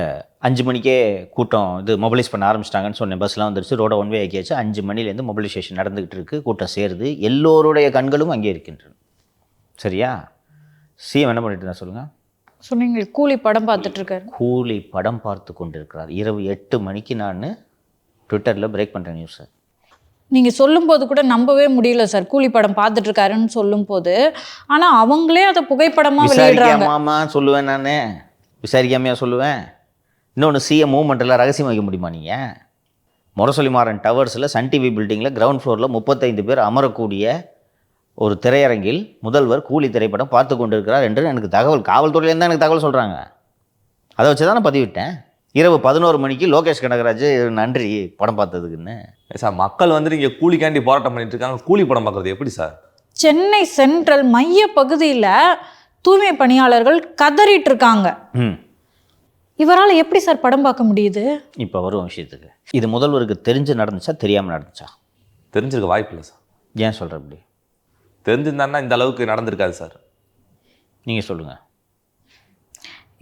5 மணிக்கே கூட்டம் இது மொபிலைஸ் பண்ண ஆரம்பிச்சிட்டாங்கன்னு சொன்னேன். பஸ்லாம் வந்துருச்சு, ரோட ஒன் வே ஆக்கியாச்சு. 5 மணிலேருந்து மொபிலைசேஷன் நடந்துக்கிட்டு இருக்குது. கூட்டம் சேருது. எல்லோருடைய கண்களும் அங்கே இருக்கின்றன. சரியா? சிஎம் என்ன பண்ணிட்டு இருந்தா சொல்லுங்கள்? சொன்னீங்க கூலி படம் பார்த்துட்ருக்காரு. கூலி படம் பார்த்து கொண்டிருக்கிறார். இரவு 8 மணிக்கு நான் ட்விட்டரில் பிரேக் பண்ணுறேன் நியூஸை. நீங்கள் சொல்லும்போது கூட நம்பவே முடியல சார், கூலி படம் பார்த்துட்டு இருக்காருன்னு சொல்லும்போது. ஆனால் அவங்களே அதை புகைப்படமாக வெளியிடுறாங்க. விசாரிக்காம சொல்லுவேன் நான், விசாரிக்காமையா சொல்லுவேன்? இன்னொன்று சிஎம் மூவ்மெண்ட்டில் ரகசியம் வைக்க முடியுமா நீங்கள்? முரசொலி மாறன் டவர்ஸில் சன் டிவி பில்டிங்கில் கிரவுண்ட் ஃப்ளோரில் 35 பேர் அமரக்கூடிய ஒரு திரையரங்கில் முதல்வர் கூலி திரைப்படம் பார்த்து கொண்டிருக்கிறார் என்று எனக்கு தகவல், காவல்துறையிலேருந்து தான் எனக்கு தகவல் சொல்கிறாங்க. அதை வச்சு தான் நான் பதிவிட்டேன். இரவு 11 மணிக்கு லோகேஷ் கனகராஜ் நன்றி படம் பார்த்ததுக்குன்னு. சார் மக்கள் வந்து இங்கே கூலிக்காண்டி போராட்டம் பண்ணிட்டு இருக்காங்க, கூலி படம் பார்க்குறது எப்படி சார்? சென்னை சென்ட்ரல் மைய பகுதியில் தூய்மை பணியாளர்கள் கதறிட்டு இருக்காங்க. இவரால் எப்படி சார் படம் பார்க்க முடியுது? இப்போ வரும் விஷயத்துக்கு, இது முதல்வருக்கு தெரிஞ்சு நடந்துச்சா தெரியாமல் நடந்துச்சா? தெரிஞ்சிருக்க வாய்ப்பு இல்லை சார். ஏன் சொல்கிற அப்படி? தெரிஞ்சிருந்தாருன்னா இந்த அளவுக்கு நடந்திருக்காது சார். நீங்கள் சொல்லுங்கள்.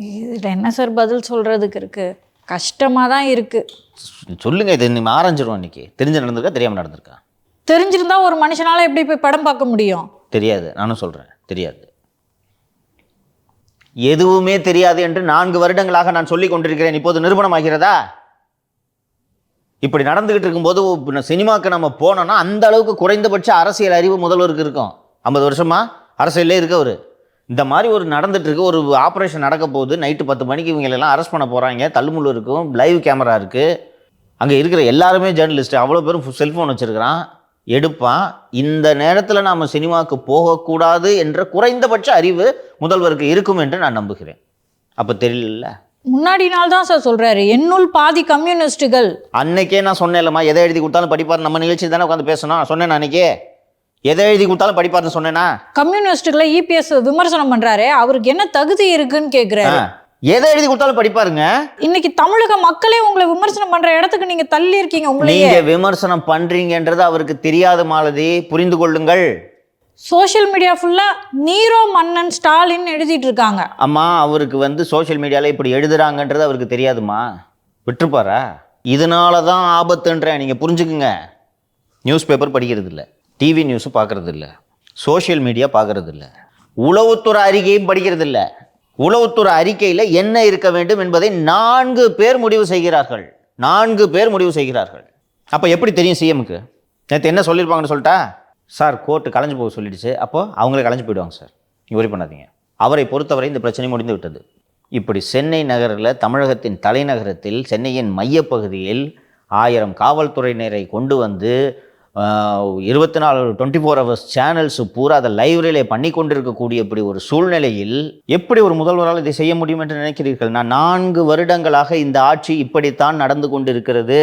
இதில் என்ன சார் பதில் சொல்கிறதுக்கு இருக்குது? கஷ்டமாக தான் இருக்குது. சொல்லுங்கள். இது நீ ஆரஞ்சிரும். இன்னைக்கு தெரிஞ்சு நடந்திருக்கா தெரியாமல் நடந்திருக்கா? தெரிஞ்சிருந்தா ஒரு மனுஷனால் எப்படி போய் படம் பார்க்க முடியும்? தெரியாது, நானும் சொல்கிறேன் தெரியாது. எதுவுமே தெரியாது என்று 4 வருடங்களாக நான் சொல்லி கொண்டிருக்கிறேன். இப்போது நிரூபணமாகிறதா? இப்படி நடந்துகிட்டு இருக்கும்போது சினிமாவுக்கு நம்ம போனோம்னா அந்த அளவுக்கு குறைந்தபட்ச அரசியல் அறிவு முதல்வருக்கு இருக்கும். 50 வருஷமா அரசியலே இருக்கவர். இந்த மாதிரி ஒரு நடந்துட்டு இருக்கு, ஒரு ஆப்ரேஷன் நடக்க போகுது, நைட்டு 10 மணிக்கு இவங்களெல்லாம் அரெஸ்ட் பண்ண போகிறாங்க, தள்ளுமுள்ளு இருக்கும், லைவ் கேமரா இருக்குது, அங்கே இருக்கிற எல்லாருமே ஜேர்னலிஸ்ட்டு, அவ்வளோ பேரும் செல்ஃபோன் வச்சுருக்கிறான், எடுப்பான். இந்த நேரத்தில் நாம் சினிமாவுக்கு போகக்கூடாது என்ற குறைந்தபட்ச அறிவு முதல்வருக்கு இருக்கும் என்று நான் நம்புகிறேன். அப்போ தெரியல. முன்னாடி நாள் தான் சார் சொல்கிறாரு, என்னுள் பாதி கம்யூனிஸ்டுகள். அன்னைக்கே நான் சொன்னேன்லம்மா, எதை எழுதி கொடுத்தாலும் படிப்பார். நம்ம நிகழ்ச்சி தானே உட்காந்து பேசணும். சொன்னேன் அன்னைக்கே, எதை எழுதி கொடுத்தாலும் படிப்பார்னு சொன்னேன்னா? கம்யூனிஸ்டுகளை இபிஎஸ் விமர்சனம் பண்றாரு, அவருக்கு என்ன தகுதி இருக்குன்னு கேட்குறாரு. எதை எழுதி கொடுத்தாலும் படிப்பாருங்க. இன்னைக்கு தமிழக மக்களே உங்களை விமர்சனம் பண்ற இடத்துக்கு நீங்க தள்ளி இருக்கீங்க. நீங்க விமர்சனம் பண்றீங்கன்றது அவருக்கு தெரியாத மாலதி, புரிந்து கொள்ளுங்கள். சோஷியல் மீடியா ஃபுல்லா நீரோ மன்னன் ஸ்டாலின் எழுதிட்டு இருக்காங்க. அம்மா, அவருக்கு சோஷியல் மீடியால இப்படி எழுதுறாங்கன்றது அவருக்கு தெரியாதுமா? விட்டுருப்பாரா? இதனால தான் ஆபத்துன்றேன். நீங்க புரிஞ்சுக்குங்க. நியூஸ் பேப்பர் படிக்கிறது இல்லை, டிவி நியூஸ் பார்க்கறது இல்லை, சோஷியல் மீடியா பார்க்கறது இல்லை, உளவுத்துறை அறிக்கையும் படிக்கிறது இல்லை. உளவுத்துறை அறிக்கையில் என்ன இருக்க வேண்டும் என்பதை 4 பேர் முடிவு செய்கிறார்கள். 4 பேர் முடிவு செய்கிறார்கள். அப்போ எப்படி தெரியும் சிஎம்க்கு? நேற்று என்ன சொல்லியிருப்பாங்கன்னு சொல்லிட்டா, சார் கோர்ட்டு கலைஞ்சு போக சொல்லிடுச்சு, அப்போது அவங்களே கலைஞ்சு போயிடுவாங்க சார், நீங்கள் ஒரி பண்ணாதீங்க. அவரை பொறுத்தவரை இந்த பிரச்சனை முடிந்து விட்டது. இப்படி சென்னை நகரில், தமிழகத்தின் தலைநகரத்தில், சென்னையின் மையப்பகுதியில் 1000 காவல்துறையினரை கொண்டு வந்து 24 ஹவர்ஸ் சேனல்ஸ் பூரா அதை லைவ்ரேலே பண்ணி கொண்டிருக்கக்கூடிய இப்படி ஒரு சூழ்நிலையில் எப்படி ஒரு முதல்வரால் இதை செய்ய முடியும் என்று நினைக்கிறீர்கள்? நான் 4 வருடங்களாக இந்த ஆட்சி இப்படித்தான் நடந்து கொண்டிருக்கிறது.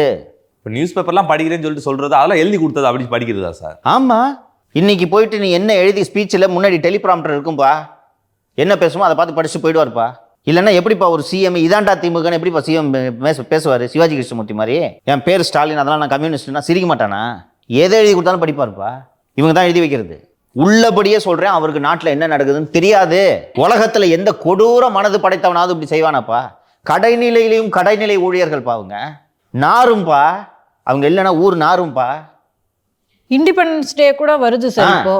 இப்போ நியூஸ் பேப்பர்லாம் படிக்கிறேன்னு சொல்லிட்டு சொல்கிறது, அதெல்லாம் எழுதி கொடுத்தது அப்படி படிக்கிறதா சார்? ஆமாம். இன்னைக்கு போயிட்டு நீ என்ன எழுதி ஸ்பீச்சில் முன்னாடி டெலிபிராம்டர் இருக்கும்பா, என்ன பேசுமோ அதை பார்த்து படித்து போயிடுவார்ப்பா. இல்லைன்னா எப்படிப்பா ஒரு சிஎம் இதாண்டா திமுகன்னு எப்படிப்பா சிஎம் பேசுவார்? சிவாஜி கிருஷ்ணமூர்த்தி மாதிரி என் பேர் ஸ்டாலின், அதெல்லாம் நான் கம்யூனிஸ்ட்னா சிரிக்க மாட்டானா? எதை எழுதி கொடுத்தாலும் படிப்பாருப்பா. இவங்க தான் எழுதி வைக்கிறது. உள்ளபடியே சொல்கிறேன், அவருக்கு நாட்டில் என்ன நடக்குதுன்னு தெரியாது. உலகத்தில் எந்த கொடூர மனது படைத்தவனாவது இப்படி செய்வானாப்பா? கடைநிலையிலையும் கடைநிலை ஊழியர்கள் பாவுங்க நாரும்பா, அவங்க இல்லைன்னா ஊர் நாரும்பா. இண்டிபெண்டன்ஸ் டே கூட வருது சார். இப்போ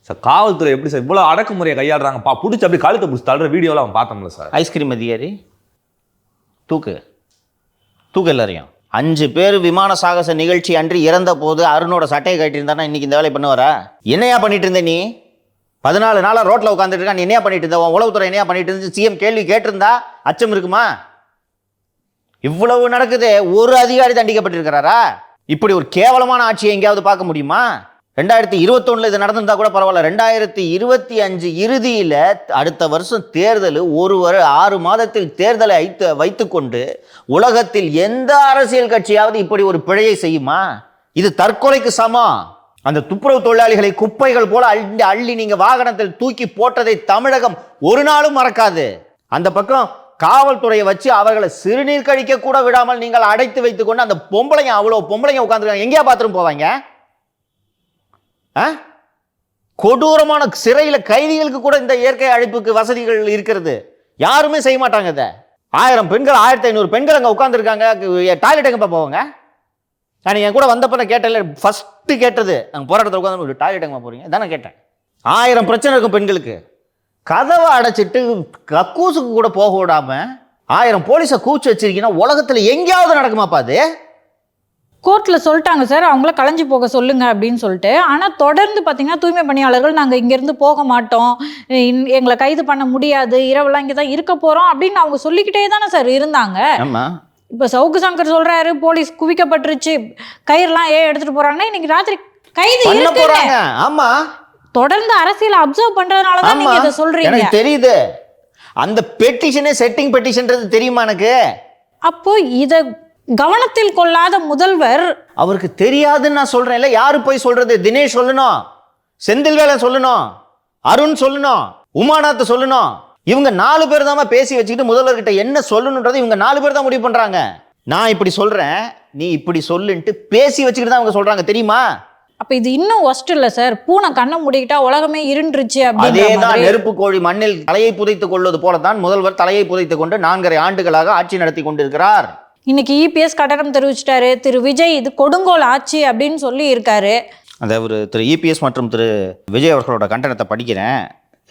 சார் காவல்துறை எப்படி சார் இவ்வளோ அடக்குமுறையை கையாடுறாங்கப்பா? பிடிச்சி அப்படி கழுத்தை பிடிச்சி தள்ளுற வீடியோலாம் அவன் பார்த்தோம்ல சார். ஐஸ்கிரீம் அதிகாரி தூக்கு எல்லாரையும். 5 பேர் விமான சாகச நிகழ்ச்சி அன்று இறந்த போது அருணோட சட்டையை கட்டியிருந்தானா இன்னைக்கு இந்த வேலையை பண்ணுவாரா? என்னையா பண்ணிட்டு இருந்த நீ? 14 நாளாக ரோட்டில் உட்காந்துட்டு இருக்கா, நீ என்னையா பண்ணிட்டு இருந்த? உளவுத்துறை என்னையா பண்ணிட்டு இருந்து சிஎம் கேள்வி கேட்டிருந்தா அச்சம் இருக்குமா? இவ்வளவு நடக்குது, ஒரு அதிகாரி தண்டிக்கப்பட்டிருக்கிறாரா? இப்படி ஒரு கேவலமான ஆட்சியை எங்கேயாவது பார்க்க முடியுமா? 2021 இது நடந்திருந்தா கூட பரவாயில்ல. 2025 இறுதியில் அடுத்த வருஷம் தேர்தல், 6 மாதத்தில் தேர்தலை வைத்துக்கொண்டு உலகத்தில் எந்த அரசியல் கட்சியாவது இப்படி ஒரு பிழையை செய்யுமா? இது தற்கொலைக்கு சமம். அந்த துப்புரவு தொழிலாளிகளை குப்பைகள் போல அள்ளி நீங்க வாகனத்தில் தூக்கி போட்டதை தமிழகம் ஒரு நாளும் மறக்காது. அந்த பக்கம் காவல்துறையை வச்சு அவர்களை சிறுநீர் கழிக்க கூட விடாமல் நீங்கள் அடைத்து வைத்துக் கொண்டு அந்த பொம்பளைங்க, அவ்வளோ பொம்பளைங்க உட்காந்துருக்காங்க, எங்கேயா பாத்ரூம் போவாங்க? கொடூரமான சிறையில் கைதிகளுக்கு கூட இந்த இயற்கை அழைப்புக்கு வசதிகள் இருக்கிறது. யாருமே செய்ய மாட்டாங்க. இதை 1000 பெண்கள் 1500 பெண்கள் அங்கே உட்காந்துருக்காங்க, டாய்லெட் எங்கப்பா போவாங்க? நான் என் கூட வந்தப்ப நான் கேட்டல, ஃபர்ஸ்ட் கேட்டது நாங்கள் போராட்டத்தில் உட்காந்து டாய்லெட் எங்கப்பா போறீங்க தானே கேட்டேன். 1000 பிரச்சனை இருக்கும் பெண்களுக்கு. கதவை அடைச்சிட்டு கக்கூசுக்கு கூட போக விடாம 1000 போலீஸை கூச்சு வச்சிருக்கீங்கன்னா உலகத்தில் எங்கேயாவது நடக்குமாப்பா? அது கோர்ட்டில் சொல்லிட்டாங்க சார், அவங்கள கலைஞ்சு போக சொல்லுங்க அப்படின்னு சொல்லிட்டு. ஆனால் தொடர்ந்து பார்த்தீங்கன்னா தூய்மை பணியாளர்கள் நாங்கள் இங்கேருந்து போக மாட்டோம், எங்களை கைது பண்ண முடியாது, இரவெல்லாம் இங்கே தான் இருக்க போகிறோம் அப்படின்னு அவங்க சொல்லிக்கிட்டே தானே சார் இருந்தாங்க. ஆமாம். இப்போ சவுக்கு சங்கர் சொல்கிறாரு போலீஸ் குவிக்கப்பட்டுருச்சு, கயிறுலாம் எடுத்துகிட்டு போகிறாங்கன்னா இன்னைக்கு ராத்திரி கைது போகிறாங்க. ஆமாம், தொடர்ந்து அரசியல் அப்சர்வ் பண்ணுறதுனால தான் நீங்கள் இதை சொல்கிறீங்க. எனக்கு தெரியுது. அந்த பெட்டிஷனே செட்டிங் பெட்டிஷன்றது தெரியுமா எனக்கு? அப்போ இதை கவனத்தில் கொள்ளாத முதல்வர், அவருக்கு தெரியாதுன்னு நான் சொல்றேன்ல. யாரு போய் சொல்றது? தினேஷ் சொல்லணும், செந்தில்வேலன் சொல்லணும், அருண் சொல்லணும், உமாநாத் சொல்லணும். இவங்க 4 பேர் தான் பேசி வச்சுக்கிட்டு முதல்வர்கிட்ட என்ன சொல்லணுன்றது இவங்க 4 பேர் தான் முடிவு பண்றாங்க. நான் இப்படி சொல்றேன், நீ இப்படி சொல்லுன்ட்டு பேசி வச்சுக்கிட்டு தான் அவங்க சொல்றாங்க, தெரியுமா? அப்ப இது இன்னும் ஒஸ்ட் இல்ல சார். பூனை கண்ணை மூடிக்கிட்டா உலகமே இருண்டுருச்சு. அதேதான் நெருப்பு கோழி மண்ணில் தலையை புதைத்துக் கொள்வது போலத்தான் முதல்வர் தலையை புதைத்துக் கொண்டு 4.5 ஆண்டுகளாக ஆட்சி நடத்தி கொண்டிருக்கிறார். இன்னைக்கு இபிஎஸ் கட்டணம் தெரிவிச்சிட்டாரு. திரு விஜய் இது கொடுங்கோல் ஆட்சி அப்படின்னு சொல்லி இருக்காரு. அந்த ஒரு திரு இபிஎஸ் மற்றும் திரு விஜய் அவர்களோட கண்டனத்தை படிக்கிறேன்,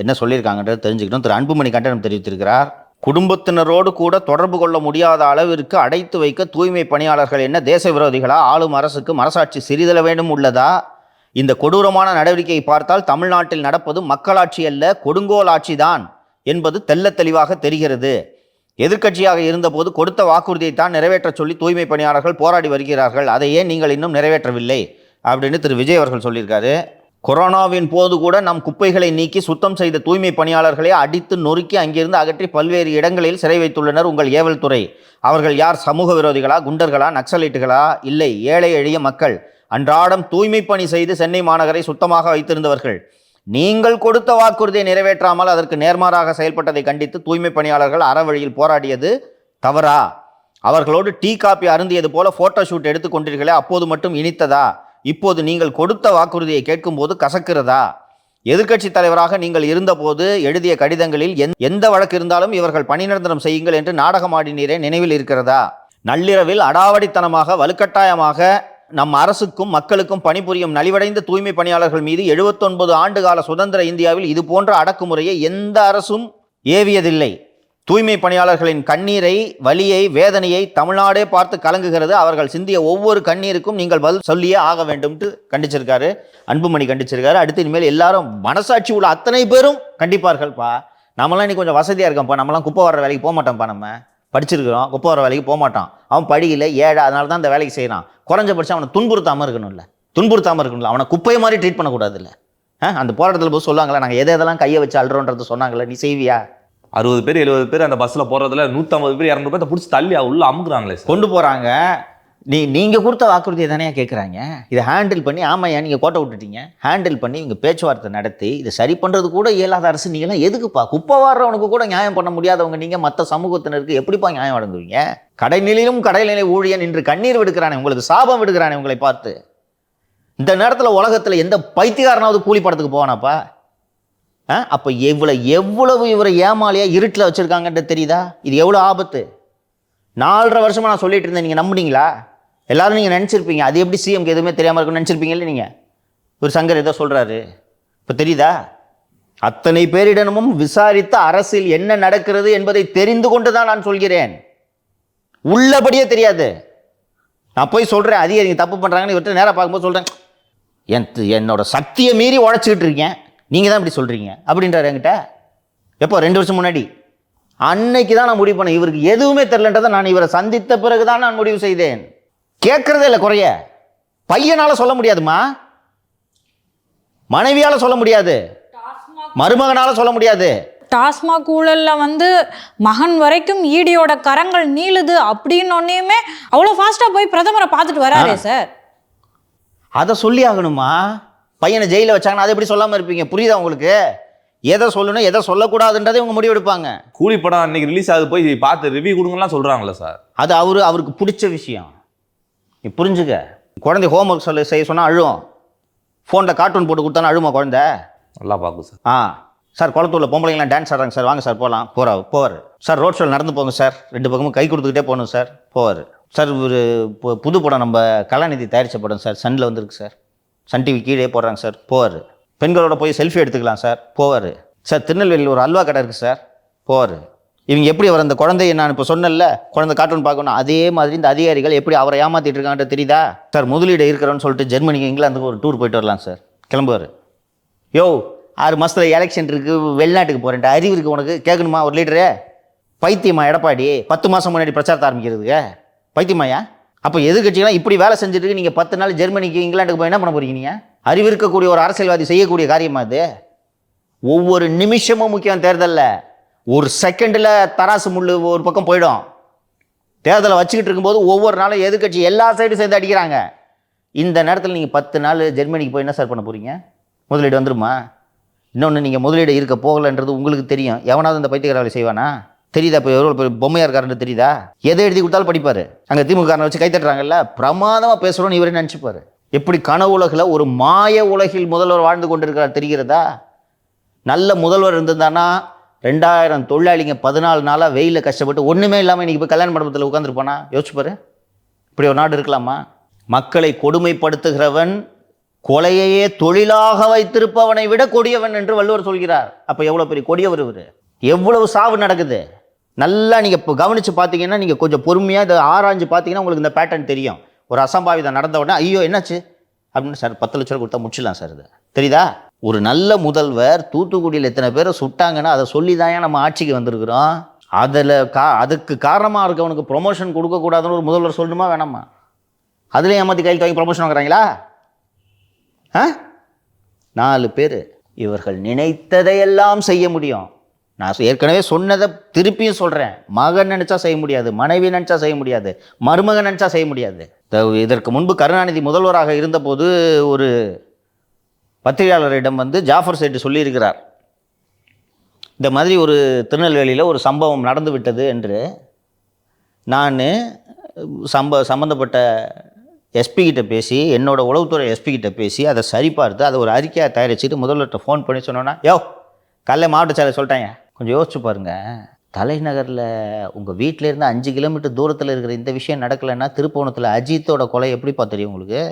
என்ன சொல்லியிருக்காங்கன்றது தெரிஞ்சுக்கணும். திரு அன்புமணி கண்டனம் தெரிவித்திருக்கிறார். குடும்பத்தினரோடு கூட தொடர்பு கொள்ள முடியாத அளவிற்கு அடைத்து வைக்க தூய்மை பணியாளர்கள் என்ன தேச விரோதிகளா? ஆளும் அரசுக்கு மனசாட்சி சிறிதள வேண்டும் உள்ளதா? இந்த கொடூரமான நடவடிக்கையை பார்த்தால் தமிழ்நாட்டில் நடப்பது மக்களாட்சி அல்ல, கொடுங்கோல் ஆட்சிதான் என்பது தெள்ள தெளிவாக தெரிகிறது. எதிர்க்கட்சியாக இருந்தபோது கொடுத்த வாக்குறுதியை தான் நிறைவேற்ற சொல்லி தூய்மை பணியாளர்கள் போராடி வருகிறார்கள். அதை ஏன் நீங்கள் இன்னும் நிறைவேற்றவில்லை அப்படின்னு திரு விஜய் அவர்கள் சொல்லியிருக்காரு. கொரோனாவின் போது கூட நம் குப்பைகளை நீக்கி சுத்தம் செய்த தூய்மை பணியாளர்களை அடித்து நொறுக்கி அங்கிருந்து அகற்றி பல்வேறு இடங்களில் சிறை வைத்துள்ளனர் உங்கள் ஏவல் துறை. அவர்கள் யார்? சமூக விரோதிகளா, குண்டர்களா, நக்சலைட்டுகளா? இல்லை, ஏழை எளிய மக்கள் அன்றாடம் தூய்மை பணி செய்து சென்னை மாநகரை சுத்தமாக வைத்திருந்தவர்கள். நீங்கள் கொடுத்த வாக்குறுதியை நிறைவேற்றாமல் அதற்கு நேர்மாறாக செயல்பட்டதை கண்டித்து தூய்மை பணியாளர்கள் அறவழியில் போராடியது தவறா? அவர்களோடு டீ காப்பி அருந்தியது போல போட்டோ ஷூட் எடுத்து கொண்டீர்களே, அப்போது மட்டும் இனித்ததா? இப்போது நீங்கள் கொடுத்த வாக்குறுதியை கேட்கும்போது கசக்கிறதா? எதிர்க்கட்சி தலைவராக நீங்கள் இருந்தபோது எழுதிய கடிதங்களில் எந்த வழக்கு இருந்தாலும் இவர்கள் பணி நிரந்தரம் செய்யுங்கள் என்று நாடகமாடினீரே, நினைவில் இருக்கிறதா? நள்ளிரவில் அடாவடித்தனமாக வலுக்கட்டாயமாக நம் அரசுக்கும் மக்களுக்கும் பணிபுரியும் நலிவடைந்த தூய்மை பணியாளர்கள் மீது 79 ஆண்டுகால சுதந்திர இந்தியாவில் இது போன்ற அடக்குமுறையை எந்த அரசும் ஏவியதில்லை. தூய்மை பணியாளர்களின் கண்ணீரை, வலியை, வேதனையை தமிழ்நாடே பார்த்து கலங்குகிறது. அவர்கள் சிந்திய ஒவ்வொரு கண்ணீருக்கும் நீங்கள் பதில் சொல்லியே ஆக வேண்டும்ட்டு கண்டிச்சிருக்காரு, அன்புமணி கண்டிச்சிருக்காரு. அடுத்து இனிமேல் எல்லாரும் மனசாட்சி உள்ள அத்தனை பேரும் கண்டிப்பார்கள்ப்பா. நம்மளாம் இன்னைக்கு கொஞ்சம் வசதியாக இருக்கோம்ப்பா, நம்மளாம் குப்பை வர்ற வேலைக்கு போக மாட்டோம்ப்பா, நம்ம படிச்சிருக்கிறோம், குப்பை வர வேலைக்கு போக மாட்டான், அவன் படிக்கல, ஏழை, அதனால தான் இந்த வேலைக்கு செய்யறான். குறைஞ்சபட்சம் அவனை துன்புறுத்தாமல் இருக்கணும்ல, அவனை குப்பையை மாதிரி ட்ரீட் பண்ணக்கூடாதுல்ல. அந்த போராட்டத்தில் போய் சொல்லுவாங்களா, நாங்கள் எதெல்லாம் கையை வச்சு அல்றோன்றது சொன்னாங்களே, நீ செய்வியா? 60 பேர் 70 பேர் அந்த பஸ்ல போறதுல 150 பேர் 200 பேர் பிடிச்சி தள்ளி உள்ள அமுக்குறாங்களே, கொண்டு போறாங்க. நீங்கள் கொடுத்த வாக்குறுதியை தானே கேட்குறாங்க. இதை ஹேண்டில் பண்ணி, ஆமாய்யா நீங்கள் கோட்டை விட்டுட்டீங்க, ஹேண்டில் பண்ணி இவங்க பேச்சுவார்த்தை நடத்தி இதை சரி பண்ணுறது கூட இயலாத அரசு நீங்களாம் எதுக்குப்பா? குப்பை வாடுறவனுக்கு கூட நியாயம் பண்ண முடியாதவங்க நீங்கள் மற்ற சமூகத்தினருக்கு எப்படிப்பா நியாயம் வழங்குவீங்க? கடைநிலையிலும் கடைநிலை ஊழியன் இன்று கண்ணீர் விடுக்கிறானே, உங்களுக்கு சாபம் விடுக்கிறானே உங்களை பார்த்து. இந்த நேரத்தில் உலகத்தில் எந்த பைத்தியக்காரனாவது கூலி படத்துக்கு போவானாப்பா? அப்போ எவ்வளவு இவரை ஏமாலியாக இருட்டில் வச்சுருக்காங்கன்றது தெரியுதா? இது எவ்வளோ ஆபத்து. 4.5 வருஷமாக நான் சொல்லிட்டு இருந்தேன், நீங்கள் நம்புனீங்களா? எல்லாரும் நீங்கள் நினச்சிருப்பீங்க அது எப்படி சிஎம்க்கு எதுவுமே தெரியாமல் இருக்குன்னு நினச்சிருப்பீங்கல்ல. நீங்கள் ஒரு சங்கர் ஏதோ சொல்கிறாரு, இப்போ தெரியுதா? அத்தனை பேரிடமும் விசாரித்த அரசில் என்ன நடக்கிறது என்பதை தெரிந்து கொண்டு தான் நான் சொல்கிறேன். உள்ளபடியே தெரியாது. நான் போய் சொல்கிறேன், அதிகாரிங்க தப்பு பண்ணுறாங்கன்னு இவர்கிட்ட நேராக பார்க்கும்போது சொல்கிறேன், என்னோட சக்தியை மீறி உழைச்சிக்கிட்டு இருக்கேன், நீங்கள் தான் இப்படி சொல்கிறீங்க அப்படின்றாரு என்கிட்ட. எப்போ? 2 வருஷம் முன்னாடி. அன்னைக்கு தான் நான் முடிவு பண்ணேன், இவருக்கு எதுவுமே தெரிலன்றதை நான் இவரை சந்தித்த பிறகு தான் நான் முடிவு செய்தேன். கேட்கறதே இல்லை குறைய. பையனால சொல்ல முடியாதுமா, மனைவியால சொல்ல முடியாது, மருமகனால சொல்ல முடியாது. டாஸ்மாக் ஊழல்ல மகன் வரைக்கும் ஈடியோட கரங்கள் நீளுது அப்படின்னு ஒன்னையுமே அவ்வளோ ஃபாஸ்டா போய் பிரதமரை பார்த்துட்டு வராரே சார். அதை சொல்லி ஆகணுமா? பையனை ஜெயிலில் வச்சாங்கன்னா அதை எப்படி சொல்லாமல் இருப்பீங்க? புரியுதா உங்களுக்கு? எதை சொல்லணும் எதை சொல்லக்கூடாதுன்றதை இவங்க முடிவு எடுப்பாங்க. கூலி படம் அன்னைக்கு ரிலீஸ் ஆகுது, போய் பார்த்து ரிவ்யூ கொடுங்கலாம் சொல்கிறாங்களே சார். அது அவருக்கு பிடிச்ச விஷயம். நீ புரிஞ்சுக்க. குழந்தை ஹோம்ஒர்க் செய்ய சொன்னால் அழுவும், ஃபோனில் கார்ட்டூன் போட்டு கொடுத்தாலும் அழுமா குழந்தை? நல்லா பார்க்கும் சார். சார் குளத்தூரில் பொம்பளைங்களாம் டான்ஸ் ஆடுறாங்க சார், வாங்க சார் போகலாம். போவார் சார். ரோட் ஷோவில் நடந்து போங்க சார், 2 பக்கமும் கை கொடுத்துக்கிட்டே போகணும் சார், போவார் சார். ஒரு புது படம் நம்ம கலாநிதி தயாரித்த படம் சார், சன்னில் வந்துருக்கு சார், சன் டிவி கீழே போடுறாங்க சார், போவார். பெண்களோட போய் செல்ஃபி எடுத்துக்கலாம் சார், போவார் சார். திருநெல்வேலியில் ஒரு அல்வா கடை இருக்குது சார், போவார். இவங்க எப்படி அவர் அந்த குழந்தைய நான் இப்போ சொன்னேன்ல, குழந்தை கார்ட்டூன் பார்க்கணும், அதே மாதிரி இந்த அதிகாரிகள் எப்படி அவரை ஏமாற்றிட்டு இருக்காங்கன்றது தெரியுதா சார்? முதலீடு இருக்கிறோன்னு சொல்லிட்டு ஜெர்மனிக்கு இங்கிலாந்துக்கு ஒரு டூர் போயிட்டு வரலாம் சார், கிளம்புவார். யோ 6 மாதத்தில் எலெக்ஷன் இருக்குது, வெளிநாட்டுக்கு போகிறேன்ட்டு அறிவு இருக்குது உனக்கு? கேட்கணுமா ஒரு லீடரு? பைத்தியமா எடப்பாடி? 10 மாதம் முன்னாடி பிரச்சாரத்தை ஆரம்பிக்கிறதுக்கு பைத்தியமாயா? அப்போ எதிர்கட்சிகளாம் இப்படி வேலை செஞ்சுட்டு நீங்கள் 10 நாள் ஜெர்மனிக்கு இங்கிலாந்துக்கு போய் என்ன பண்ண போறீங்க? நீங்கள் அறிவு இருக்கக்கூடிய ஒரு அரசியல்வாதி செய்யக்கூடிய காரியமா அது? ஒவ்வொரு நிமிஷமும் முக்கியம் தேர்தலில். ஒரு செகண்டில் தராசு முள்ளு ஒரு பக்கம் போயிடும். தேர்தலை வச்சுக்கிட்டு இருக்கும்போது ஒவ்வொரு நாளும் எதிர்கட்சி எல்லா சைடும் சேர்ந்து அடிக்கிறாங்க. இந்த நேரத்தில் நீங்கள் 10 நாள் ஜெர்மனிக்கு போய் என்ன சார் பண்ண போகிறீங்க? முதலீடு வந்துருமா? இன்னொன்று, நீங்கள் முதலீடு இருக்க போகலைன்றது உங்களுக்கு தெரியும். எவனாவது இந்த பைத்தியக்கார வேலை செய்வானா? தெரியுதா? இப்போ எவ்வளோ பெரிய பொம்மையாக இருக்காருன்னு தெரியுதா? எதை எழுதி கொடுத்தாலும் படிப்பார். அங்கே திமுக வச்சு கைத்தட்டுறாங்கல்ல, பிரமாதமாக பேசுகிறோன்னு இவரே நினச்சிப்பார். எப்படி கனவு உலகில் ஒரு மாய உலகில் முதல்வர் வாழ்ந்து கொண்டிருக்கிறார் தெரிகிறதா? நல்ல முதல்வர் இருந்ததுதானா 2000 தொழிலாளிங்க 14 நாளாக வெயிலில் கஷ்டப்பட்டு ஒன்றுமே இல்லாமல் இன்றைக்கி போய் கல்யாண மண்டபத்தில் உட்காந்துருப்பானா? யோசிச்சுப்பாரு. இப்படி ஒரு நாடு இருக்கலாமா? மக்களை கொடுமைப்படுத்துகிறவன் கொலையையே தொழிலாக வைத்திருப்பவனை விட கொடியவன் என்று வள்ளுவர் சொல்கிறார். அப்போ எவ்வளோ பெரிய கொடியவர் இவர்? எவ்வளவு சாவு நடக்குது நல்லா நீங்கள் இப்போ கவனித்து பார்த்தீங்கன்னா, நீங்கள் கொஞ்சம் பொறுமையாக இதை ஆராய்ஞ்சு பார்த்தீங்கன்னா உங்களுக்கு இந்த பேட்டர்ன் தெரியும். ஒரு அசம்பாவிதம் நடந்த உடனே ஐயோ என்னாச்சு அப்படின்னு சார் 10 லட்ச ரூபா கொடுத்தா முடிச்சிடலாம் சார். இது தெரியுதா? ஒரு நல்ல முதல்வர் தூத்துக்குடியில் எத்தனை பேரை சுட்டாங்கன்னா அதை சொல்லி தான் நம்ம ஆட்சிக்கு வந்திருக்கிறோம். அதில் அதுக்கு காரணமாக இருக்கவனுக்கு ப்ரொமோஷன் கொடுக்கக்கூடாதுன்னு ஒரு முதல்வர் சொல்லணுமா வேணாமா? அதுலேயும் ஏமாற்றி கையில் வாங்கி ப்ரொமோஷன் வாங்குறாங்களா? 4 பேர். இவர்கள் நினைத்ததையெல்லாம் செய்ய முடியும். நான் ஏற்கனவே சொன்னதை திருப்பியும் சொல்கிறேன். மகன் நினச்சா செய்ய முடியாது, மனைவி நினச்சா செய்ய முடியாது, மருமகன் நினச்சா செய்ய முடியாது. இதற்கு முன்பு கருணாநிதி முதல்வராக இருந்தபோது ஒரு பத்திரிகையாளரிடம் ஜாஃபர் சேட்டு சொல்லியிருக்கிறார், இந்த மாதிரி ஒரு திருநெல்வேலியில் ஒரு சம்பவம் நடந்து விட்டது என்று. நான் சம்பந்தப்பட்ட எஸ்பி கிட்ட பேசி, என்னோட உளவுத்துறை எஸ்பி கிட்ட பேசி அதை சரிபார்த்து அதை ஒரு அறிக்கையாக தயாரிச்சுட்டு முதல்வர்கிட்ட ஃபோன் பண்ணி சொன்னோன்னா, யோ காலைல மாவட்ட செயலர் சொல்லிட்டாங்க, கொஞ்சம் யோசிச்சு பாருங்கள், தலைநகரில் உங்கள் வீட்டிலேருந்து 5 கிலோமீட்டர் தூரத்தில் இருக்கிற இந்த விஷயம் நடக்கலைன்னா திருப்போணத்தில் அஜித்தோட கொலை எப்படிப்பா தெரியும் உங்களுக்கு?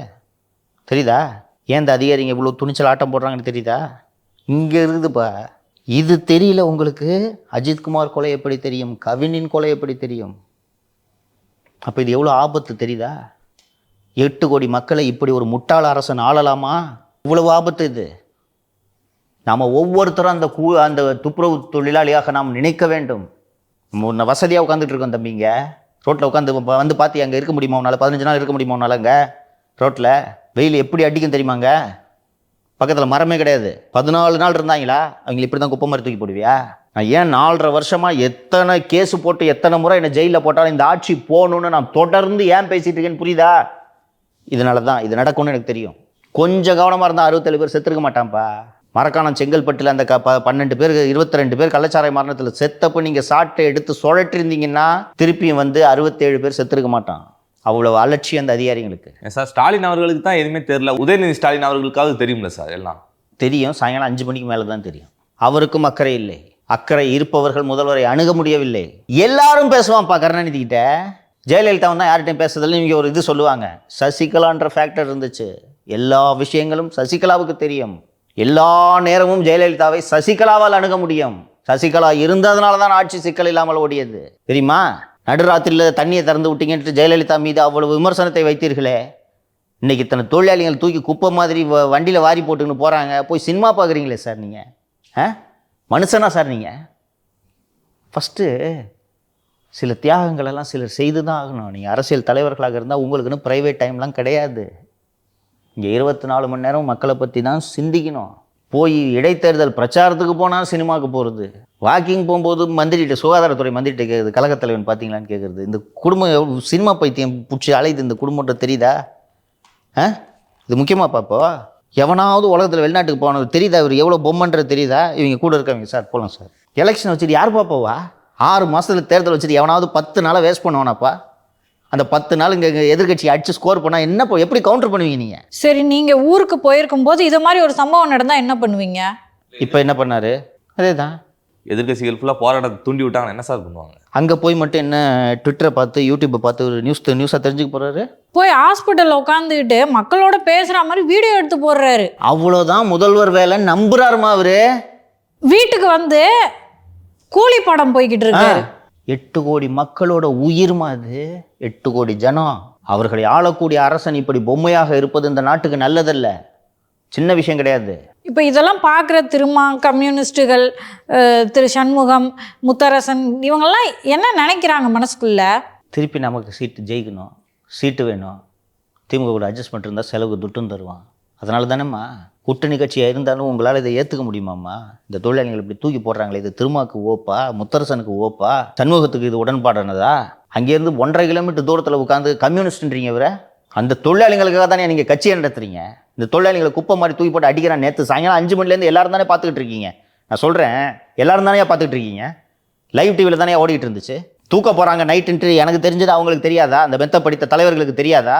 தெரியுதா? ஏன் இந்த அதிகாரிங்க இவ்வளோ துணிச்சல் ஆட்டம் போடுறாங்கன்னு தெரியுதா? இங்கே இருக்குதுப்பா. இது தெரியல உங்களுக்கு? அஜித்குமார் கொலை எப்படி தெரியும்? கவினின் கொலை எப்படி தெரியும்? அப்போ இது எவ்வளோ ஆபத்து தெரியுதா? 8 கோடி மக்களை இப்படி ஒரு முட்டாள் அரசன் ஆளலாமா? இவ்வளவு ஆபத்து இது. நாம் ஒவ்வொருத்தரும் அந்த துப்புரவு தொழிலாளியாக நாம் நினைக்க வேண்டும். நம்ம வசதியாக உட்காந்துட்டு இருக்கோம் தம்பிங்க. ரோட்டில் உட்காந்து பார்த்து அங்கே இருக்க முடியுமா உன்னால்? 15 நாள் இருக்க முடியுமா உன்னால்? அங்கே ரோட்டில் வெயில் எப்படி அடிக்கும் தெரியுமாங்க? பக்கத்தில் மரமே கிடையாது. 14 நாள் இருந்தாங்களா? அவங்க இப்படி தான் குப்பை மாதிரி தூக்கி போடுவியா? நான் ஏன் 4.5 வருஷமாக எத்தனை கேஸு போட்டு எத்தனை முறை என்னை ஜெயிலில் போட்டாலும் இந்த ஆட்சி போகணுன்னு நான் தொடர்ந்து ஏன் பேசிகிட்டு இருக்கேன்னு புரியுதா? இதனால தான் இது நடக்கும்னு எனக்கு தெரியும். கொஞ்சம் கவனமாக இருந்தால் 67 பேர் செத்துருக்க மாட்டான்ப்பா. மரக்காணம் செங்கல்பட்டில் அந்த 12 பேர் 22 பேர் கள்ளச்சாராய மரணத்தில் செத்தப்போ நீங்கள் சாட்டை எடுத்து சுழற்றிருந்தீங்கன்னா திருப்பியும் 67 பேர் செத்துருக்க மாட்டான். அவ்வளவு அலட்சியம் அந்த அதிகாரிகளுக்கு. சார் ஸ்டாலின் அவர்களுக்கு தான் எதுவுமே தெரியல, உதயநிதி ஸ்டாலின் அவர்களுக்காவது தெரியும்ல சார்? எல்லாம் தெரியும். சாயங்காலம் 5 மணிக்கு மேலே தான் தெரியும். அவருக்கும் அக்கறை இல்லை. அக்கறை இருப்பவர்கள் முதல்வரை அணுக முடியவில்லை. எல்லாரும் பேசுவான்ப்பா கருணாநிதி கிட்ட. ஜெயலலிதா தான் யார்கிட்டையும் பேசுறதில்ல. இவங்க ஒரு இது சொல்லுவாங்க, சசிகலான்ற ஃபேக்டர் இருந்துச்சு. எல்லா விஷயங்களும் சசிகலாவுக்கு தெரியும். எல்லா நேரமும் ஜெயலலிதாவை சசிகலாவால் அணுக முடியும். சசிகலா இருந்ததுனால தான் ஆட்சி சிக்கல் இல்லாமல் ஓடியது தெரியுமா? நடுராத்திரியில் தண்ணியை திறந்து விட்டீங்கன்ட்டு ஜெயலலிதா மீது அவ்வளவு விமர்சனத்தை வைத்தீர்களே. இன்றைக்கி இத்தனை தொழிலாளிகள் தூக்கி குப்பை மாதிரி வண்டியில் வாரி போட்டுக்கின்னு போகிறாங்க. போய் சினிமா பார்க்குறீங்களே சார் நீங்கள்? மனுஷனா சார் நீங்கள்? ஃபஸ்ட்டு சில தியாகங்களெல்லாம் சிலர் செய்து தான் ஆகணும். நீங்கள் அரசியல் தலைவர்களாக இருந்தால் உங்களுக்குன்னு ப்ரைவேட் டைம்லாம் கிடையாது. இங்கே 24 மணி நேரம் மக்களை பற்றி தான் சிந்திக்கணும். போய் இடைத்தேர்தல் பிரச்சாரத்துக்கு போனால் சினிமாவுக்கு போகிறது, வாக்கிங் போகும்போது மந்திரிகிட்ட சுகாதாரத்துறை மந்திரிகிட்ட கேட்குறது, கழகத்தலைவன் பார்த்தீங்களான்னு கேட்குறது. இந்த குடும்பம் சினிமா பைத்தியம் பிடிச்சி அலையுது இந்த குடும்பத்தை தெரியுதா? இது முக்கியமாக பார்ப்போ. எவனாவது உலகத்தில் வெளிநாட்டுக்கு போனது தெரியுதா? இவர் எவ்வளோ பொம்மைன்றது தெரியுதா? இவங்க கூட இருக்காங்க சார், போகலாம் சார். எலெக்ஷன் வச்சுட்டு யார் பார்ப்போவா? 6 மாதத்தில் தேர்தல் வச்சுட்டு எவனாவது 10 நாளாக வேஸ்ட் பண்ணுவானாப்பா? அந்த 10 நாள் இங்கே எதிர்கட்சி அடிச்சு ஸ்கோர் பண்ணால் என்ன எப்படி கவுண்டர் பண்ணுவீங்க நீங்கள்? சரி, நீங்கள் ஊருக்கு போயிருக்கும் போது இது மாதிரி ஒரு சம்பவம் நடந்தால் என்ன பண்ணுவீங்க? இப்போ என்ன பண்ணாரு? அதே தான். எதிர்கட்சிகள் ஃபுல்லாக போராட்டத்தை தூண்டி விட்டாங்க, என்ன சார் பண்ணுவாங்க? அங்கே போய் மட்டும் என்ன ட்விட்டரை பார்த்து யூடியூப்பை பார்த்து ஒரு நியூஸாக தெரிஞ்சுக்க போகிறாரு? போய் ஹாஸ்பிட்டலில் உட்காந்துக்கிட்டு மக்களோட பேசுகிற மாதிரி வீடியோ எடுத்து போடுறாரு. அவ்வளோதான் முதல்வர் வேலை நம்புறாருமா அவரு? வீட்டுக்கு வந்து கூலி படம் போய்கிட்டு இருக்காரு. 8 கோடி மக்களோட உயிர்மா அது. 8 கோடி ஜனம். அவர்களை ஆளக்கூடிய அரசன் இப்படி பொம்மையாக இருப்பது இந்த நாட்டுக்கு நல்லதல்ல. சின்ன விஷயம் கிடையாது. இப்போ இதெல்லாம் பார்க்குற கம்யூனிஸ்டுகள், திரு சண்முகம், முத்தரசன், இவங்கெல்லாம் என்ன நினைக்கிறாங்க மனசுக்குள்ள? திருப்பி நமக்கு சீட்டு ஜெயிக்கணும், சீட்டு வேணும், திமுக கூட அட்ஜஸ்ட்மெண்ட் இருந்தால் செலவுக்கு துட்டும் தருவான். அதனால தானேம்மா கூட்டணி கட்சியாக இருந்தாலும் உங்களால் இதை ஏற்றுக்க முடியுமாம்மா? இந்த தொழிலாளிகள் இப்படி தூக்கி போடுறாங்களே, இது திருமாவுக்கு ஓப்பா, முத்தரசனுக்கு ஓப்பா, சண்முகத்துக்கு இது உடன்பாடானதா? அங்கேருந்து 1.5 கிலோமீட்டர் தூரத்தில் உட்காந்து கம்யூனிஸ்ட்ன்றீங்க இவரை. அந்த தொழிலாளிகளுக்காக தானே நீங்கள் கட்சியை நடத்துறீங்க. இந்த தொழிலாளிகளை குப்பை மாதிரி தூக்கி போட்டு அடிக்கிறான். நேற்று சாயங்காலம் 5 மணிலேருந்து எல்லாரும் தானே பார்த்துக்கிட்டு இருக்கீங்க. நான் சொல்கிறேன், எல்லாரும் தானே பார்த்துக்கிட்டு இருக்கீங்க. லைவ் டிவியில் தானே ஓடிக்கிட்டு இருந்துச்சு. தூக்க போகிறாங்க நைட்டுன்ட்டு எனக்கு தெரிஞ்சது அவங்களுக்கு தெரியாதா? அந்த மெத்த படித்த தலைவர்களுக்கு தெரியாதா?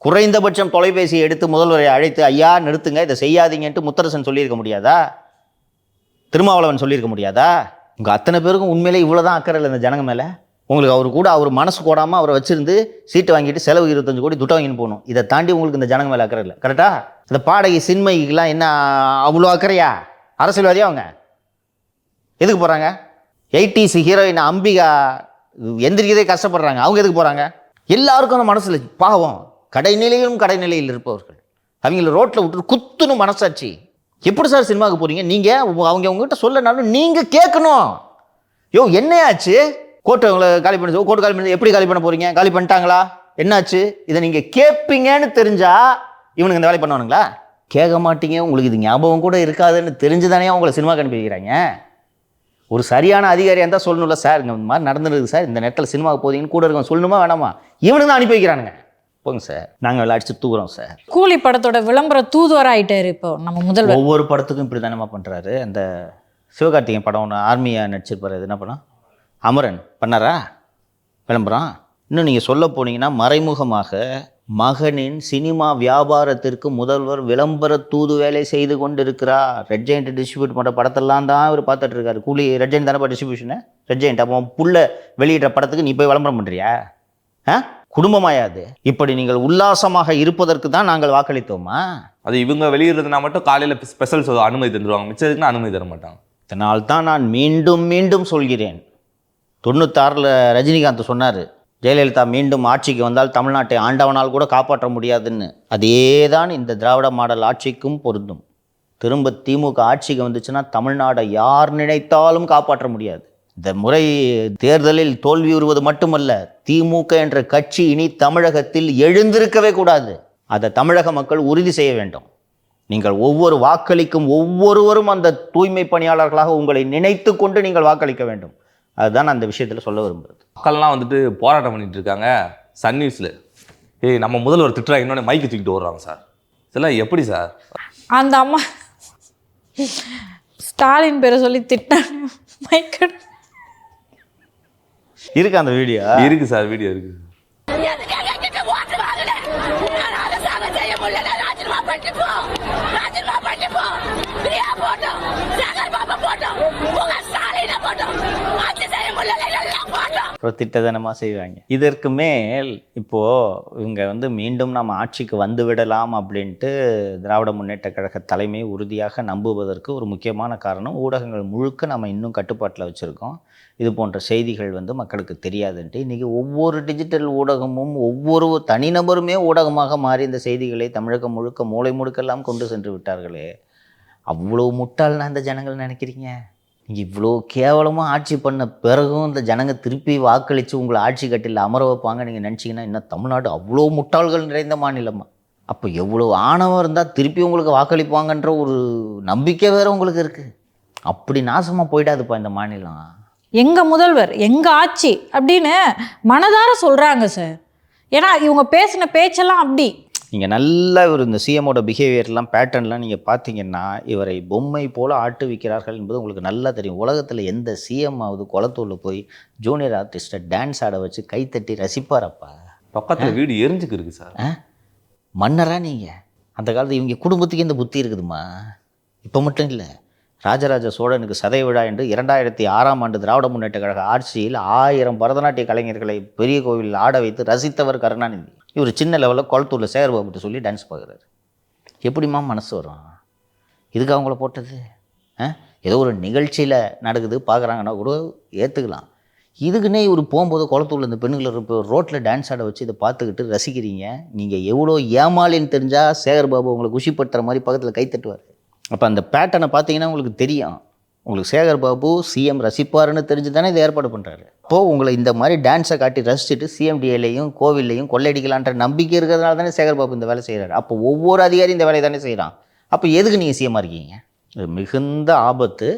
குறைந்தபட்சம் தொலைபேசியை எடுத்து முதல்வரை அழைத்து, ஐயா நிறுத்துங்க, இதை செய்யாதீங்கன்ட்டு முத்தரசன் சொல்லியிருக்க முடியாதா? திருமாவளவன் சொல்லியிருக்க முடியாதா? உங்கள் அத்தனை பேருக்கும் உண்மையிலே இவ்வளோ தான் அக்கறை இல்லை இந்த ஜனங்க மேலே. உங்களுக்கு அவர் கூட அவர் மனசு போடாமல் அவரை வச்சிருந்து சீட்டு வாங்கிட்டு செலவு 25 கோடி துட்டை வாங்கின்னு போகணும். இதை தாண்டி உங்களுக்கு இந்த ஜனங்க மேலே அக்கறை இல்லை. கரெக்டா? இந்த பாடகி சின்மைக்கெல்லாம் என்ன அவ்வளோ அக்கறையா? அரசியல்வாதியா அவங்க? எதுக்கு போகிறாங்க? 80s ஹீரோயின் அம்பிகா எந்திரிக்கதே கஷ்டப்படுறாங்க. அவங்க எதுக்கு போகிறாங்க? எல்லாருக்கும் அந்த மனசில் பாவம். கடைநிலையில் இருப்பவர்கள் அவங்கள ரோட்டில் விட்டு குத்துன்னு மனசாட்சி. எப்படி சார் சினிமாவுக்கு போகிறீங்க நீங்கள்? அவங்க உங்ககிட்ட சொல்லனாலும் நீங்கள் கேட்கணும். யோ என்னையாச்சு? கோர்ட்டு அவங்கள காலி பண்ணி, கோர்ட்டு காலி பண்ணி, எப்படி காலி பண்ண போகிறீங்க? காலி பண்ணிட்டாங்களா? என்னாச்சு? இதை நீங்கள் கேட்பீங்கன்னு தெரிஞ்சா இவனுக்கு இந்த வேலை பண்ணுவானுங்களா? கேட்க மாட்டீங்க. உங்களுக்கு இது ஞாபகம் கூட இருக்காதுன்னு தெரிஞ்சு தானே உங்களை சினிமாவுக்கு அனுப்பி வைக்கிறாங்க. ஒரு சரியான அதிகாரியாக இருந்தால் சொல்லணும்ல, சார் இந்த மாதிரி நடந்துருக்கு சார், இந்த நேரத்தில் சினிமாவுக்கு போகிறீங்கன்னு கூட இருக்கவங்க சொல்லணுமா வேணாமா? இவனுக்கு தான் அனுப்பி வைக்கிறானுங்க. போங்க சார், நாங்கள் விளையாடிச்சு தூக்குறோம் சார். கூலி படத்தோட விளம்பர தூதுவராக ஆகிட்டார் இப்போ நம்ம முதல்வர். ஒவ்வொரு படத்துக்கும் இப்படி தானேமா பண்ணுறாரு. அந்த சிவகார்த்திகேயன் படம் ஒன்று ஆர்மியாக நடிச்சிருப்பாரு. அது என்ன படம்? அமரன் பண்ணாரா விளம்பரம்? இன்னும் நீங்கள் சொல்ல போனீங்கன்னா மறைமுகமாக மகனின் சினிமா வியாபாரத்திற்கு முதல்வர் விளம்பர தூது வேலை செய்து கொண்டு இருக்கிறார். ரெட் ஜெயண்ட் டிஸ்ட்ரிபியூட் பண்ணுற படத்தெல்லாம் தான் இவர் பார்த்துட்டு இருக்காரு. கூலி ரெட் ஜெயண்ட் தானே டிஸ்ட்ரிபியூஷனு? ரெட் ஜெயண்ட் அப்போ புள்ள வெளியிடுற படத்துக்கு நீ போய் விளம்பரம் பண்ணுறியா? குடும்பமாயாது? இப்படி நீங்கள் உல்லாசமாக இருப்பதற்கு தான் நாங்கள் வாக்களித்தோமா? அது இவங்க வெளியிடுறதுனா மட்டும் காலையில் ஸ்பெஷல் ஷோ அனுமதி தந்துடுவாங்க, மிச்சதுக்குன்னு அனுமதி தர மாட்டாங்க. இதனால் தான் நான் மீண்டும் மீண்டும் சொல்கிறேன். 96 ரஜினிகாந்த் சொன்னார், ஜெயலலிதா மீண்டும் ஆட்சிக்கு வந்தால் தமிழ்நாட்டை ஆண்டவனால் கூட காப்பாற்ற முடியாதுன்னு. அதே தான் இந்த திராவிட மாடல் ஆட்சிக்கும் பொருந்தும். திரும்ப திமுக ஆட்சிக்கு வந்துச்சுன்னா தமிழ்நாடை யார் நினைத்தாலும் காப்பாற்ற முடியாது. இந்த முறை தேர்தலில் தோல்வியுறுவது மட்டுமல்ல, திமுக என்ற கட்சி இனி தமிழகத்தில் எழுந்திருக்கவே கூடாது. அதை தமிழக மக்கள் உறுதி செய்ய வேண்டும். நீங்கள் ஒவ்வொரு வாக்களிக்கும் ஒவ்வொருவரும் அந்த தூய்மை பணியாளர்களாக உங்களை நினைத்து கொண்டு நீங்கள் வாக்களிக்க வேண்டும். அதுதான் அந்த விஷயத்தில் சொல்ல விரும்புகிறது. மக்கள்லாம் வந்துட்டு போராட்டம் பண்ணிட்டு இருக்காங்க. சன் நியூஸில் நம்ம முதல்வர் திட்டுறாங்க, இன்னொன்று மைக்கு தூக்கிட்டு ஓடுறாங்க சார். இதெல்லாம் எப்படி சார்? அந்த அம்மா ஸ்டாலின் பேரை சொல்லி திட்டாங்க. மைக்கு இருக்கு, அந்த வீடியோ இருக்கு சார், வீடியோ இருக்கு. திட்டதனமாக செய்வாங்க. இதற்கு மேல் இப்போது இவங்க மீண்டும் நம்ம ஆட்சிக்கு வந்து விடலாம் அப்படின்ட்டு திராவிட முன்னேற்ற கழக தலைமை உறுதியாக நம்புவதற்கு ஒரு முக்கியமான காரணம், ஊடகங்கள் முழுக்க நம்ம இன்னும் கட்டுப்பாட்டில் வச்சுருக்கோம். இது போன்ற செய்திகள் மக்களுக்கு தெரியாதுன்ட்டு இன்றைக்கி ஒவ்வொரு டிஜிட்டல் ஊடகமும் ஒவ்வொரு தனிநபருமே ஊடகமாக மாறி இந்த செய்திகளை தமிழகம் முழுக்க மூலை முடுக்கெல்லாம் கொண்டு சென்று விட்டார்களே. அவ்வளோ முட்டாள்னா இந்த ஜனங்கள் நினைக்கிறீங்க? நீங்கள் இவ்வளோ கேவலமாக ஆட்சி பண்ண பிறகும் இந்த ஜனங்க திருப்பி வாக்களித்து உங்களை ஆட்சி கட்டில் அமர வைப்பாங்க நீங்கள் நினச்சிங்கன்னா இன்னும் தமிழ்நாடு அவ்வளோ முட்டாள்கள் நிறைந்த மாநிலமா? அப்போ எவ்வளோ ஆணவம் இருந்தால் திருப்பி உங்களுக்கு வாக்களிப்பாங்கன்ற ஒரு நம்பிக்கை வேறு உங்களுக்கு இருக்குது. அப்படி நாசமாக போயிடாதுப்பா இந்த மாநிலம். எங்கள் முதல்வர் எங்கள் ஆட்சி அப்படின்னு மனதார சொல்கிறாங்க சார். ஏன்னா இவங்க பேசின பேச்செல்லாம் அப்படி. நீங்கள் நல்லா இவர் இந்த சிஎம்மோட பிஹேவியர்லாம் பேட்டர்ன்லாம் நீங்கள் பார்த்தீங்கன்னா இவரை பொம்மை போல் ஆட்டுவிக்கிறார்கள் என்பது உங்களுக்கு நல்லா தெரியும். உலகத்தில் எந்த சிஎம் ஆகுது குளத்தூரில் போய் ஜூனியர் ஆர்டிஸ்ட்டை டான்ஸ் ஆட வச்சு கைத்தட்டி ரசிப்பாரப்பா? பக்கத்தில் வீடு எரிஞ்சுக்கு இருக்கு சார். மன்னரா நீங்கள்? அந்த காலத்தில் இவங்க குடும்பத்துக்கு இந்த புத்தி இருக்குதுமா? இப்போ மட்டும் இல்லை, ராஜராஜ சோழனுக்கு சதய விழா என்று 2006ஆம் ஆண்டு திராவிட முன்னேற்ற கழக ஆட்சியில் 1000 பரதநாட்டிய கலைஞர்களை பெரிய கோவிலில் ஆட வைத்து ரசித்தவர் கருணாநிதி. இவர் சின்ன லெவலில் குளத்தூரில் சேகர்பாபுட்டு சொல்லி டான்ஸ் பார்க்குறாரு. எப்படிமா மனசு வரும்? இதுக்கு அவங்கள போட்டது? ஏதோ ஒரு நிகழ்ச்சியில் நடக்குது பார்க்குறாங்கன்னா கூட ஏற்றுக்கலாம். இதுக்குன்னே இவர் போகும்போது குளத்தூரில் இந்த பெண்களை ரோட்டில் டான்ஸ் ஆட வச்சு இதை பார்த்துக்கிட்டு ரசிக்கிறீங்க. நீங்கள் எவ்வளோ ஏமாளின்னு தெரிஞ்சால் சேகர் பாபு உங்களை குஷிப்படுத்துகிற மாதிரி பக்கத்தில் கைத்தட்டுவார். அப்போ அந்த பேட்டர்னை பார்த்தீங்கன்னா உங்களுக்கு தெரியும். உங்களுக்கு சேகர் பாபு சிஎம் ரசிப்பாருன்னு தெரிஞ்சு தானே இதை ஏற்பாடு பண்ணுறாரு. அப்போது உங்களை இந்த மாதிரி டான்ஸை காட்டி ரசிச்சுட்டு சிஎம்டிஏலையும் கோவில்லையும் கொள்ளையடிக்கலான்ற நம்பிக்கை இருக்கிறதுனால தானே சேகர் பாபு இந்த வேலை செய்கிறாரு. அப்போ ஒவ்வொரு அதிகாரியும் இந்த வேலையை தானே செய்கிறான். அப்போ எதுக்கு நீங்கள் சிஎம்மாக இருக்கீங்க? இது மிகுந்த ஆபத்து.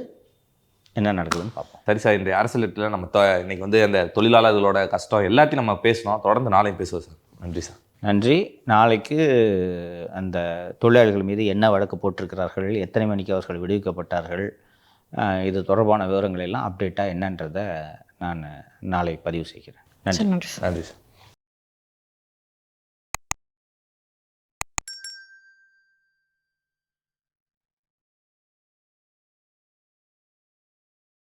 என்ன நடக்குதுன்னு பார்ப்போம். சரி சார், இன்றைய அரசியலில் நம்ம இன்னைக்கு வந்து அந்த தொழிலாளர்களோட கஷ்டம் எல்லாத்தையும் நம்ம பேசணும். தொடர்ந்து நாளைக்கு பேசுவோம் சார். நன்றி சார். நன்றி. நாளைக்கு அந்த தொழிலாளர்கள் மீது என்ன வழக்கு போட்டிருக்கிறார்கள், எத்தனை மணிக்கு அவர்கள் விடுவிக்கப்பட்டார்கள், இது தொடர்பான விவரங்கள் எல்லாம் அப்டேட்டாக என்னன்றதை நான் நாளை பதிவு செய்கிறேன். நன்றி. நன்றி சார். நன்றி சார்.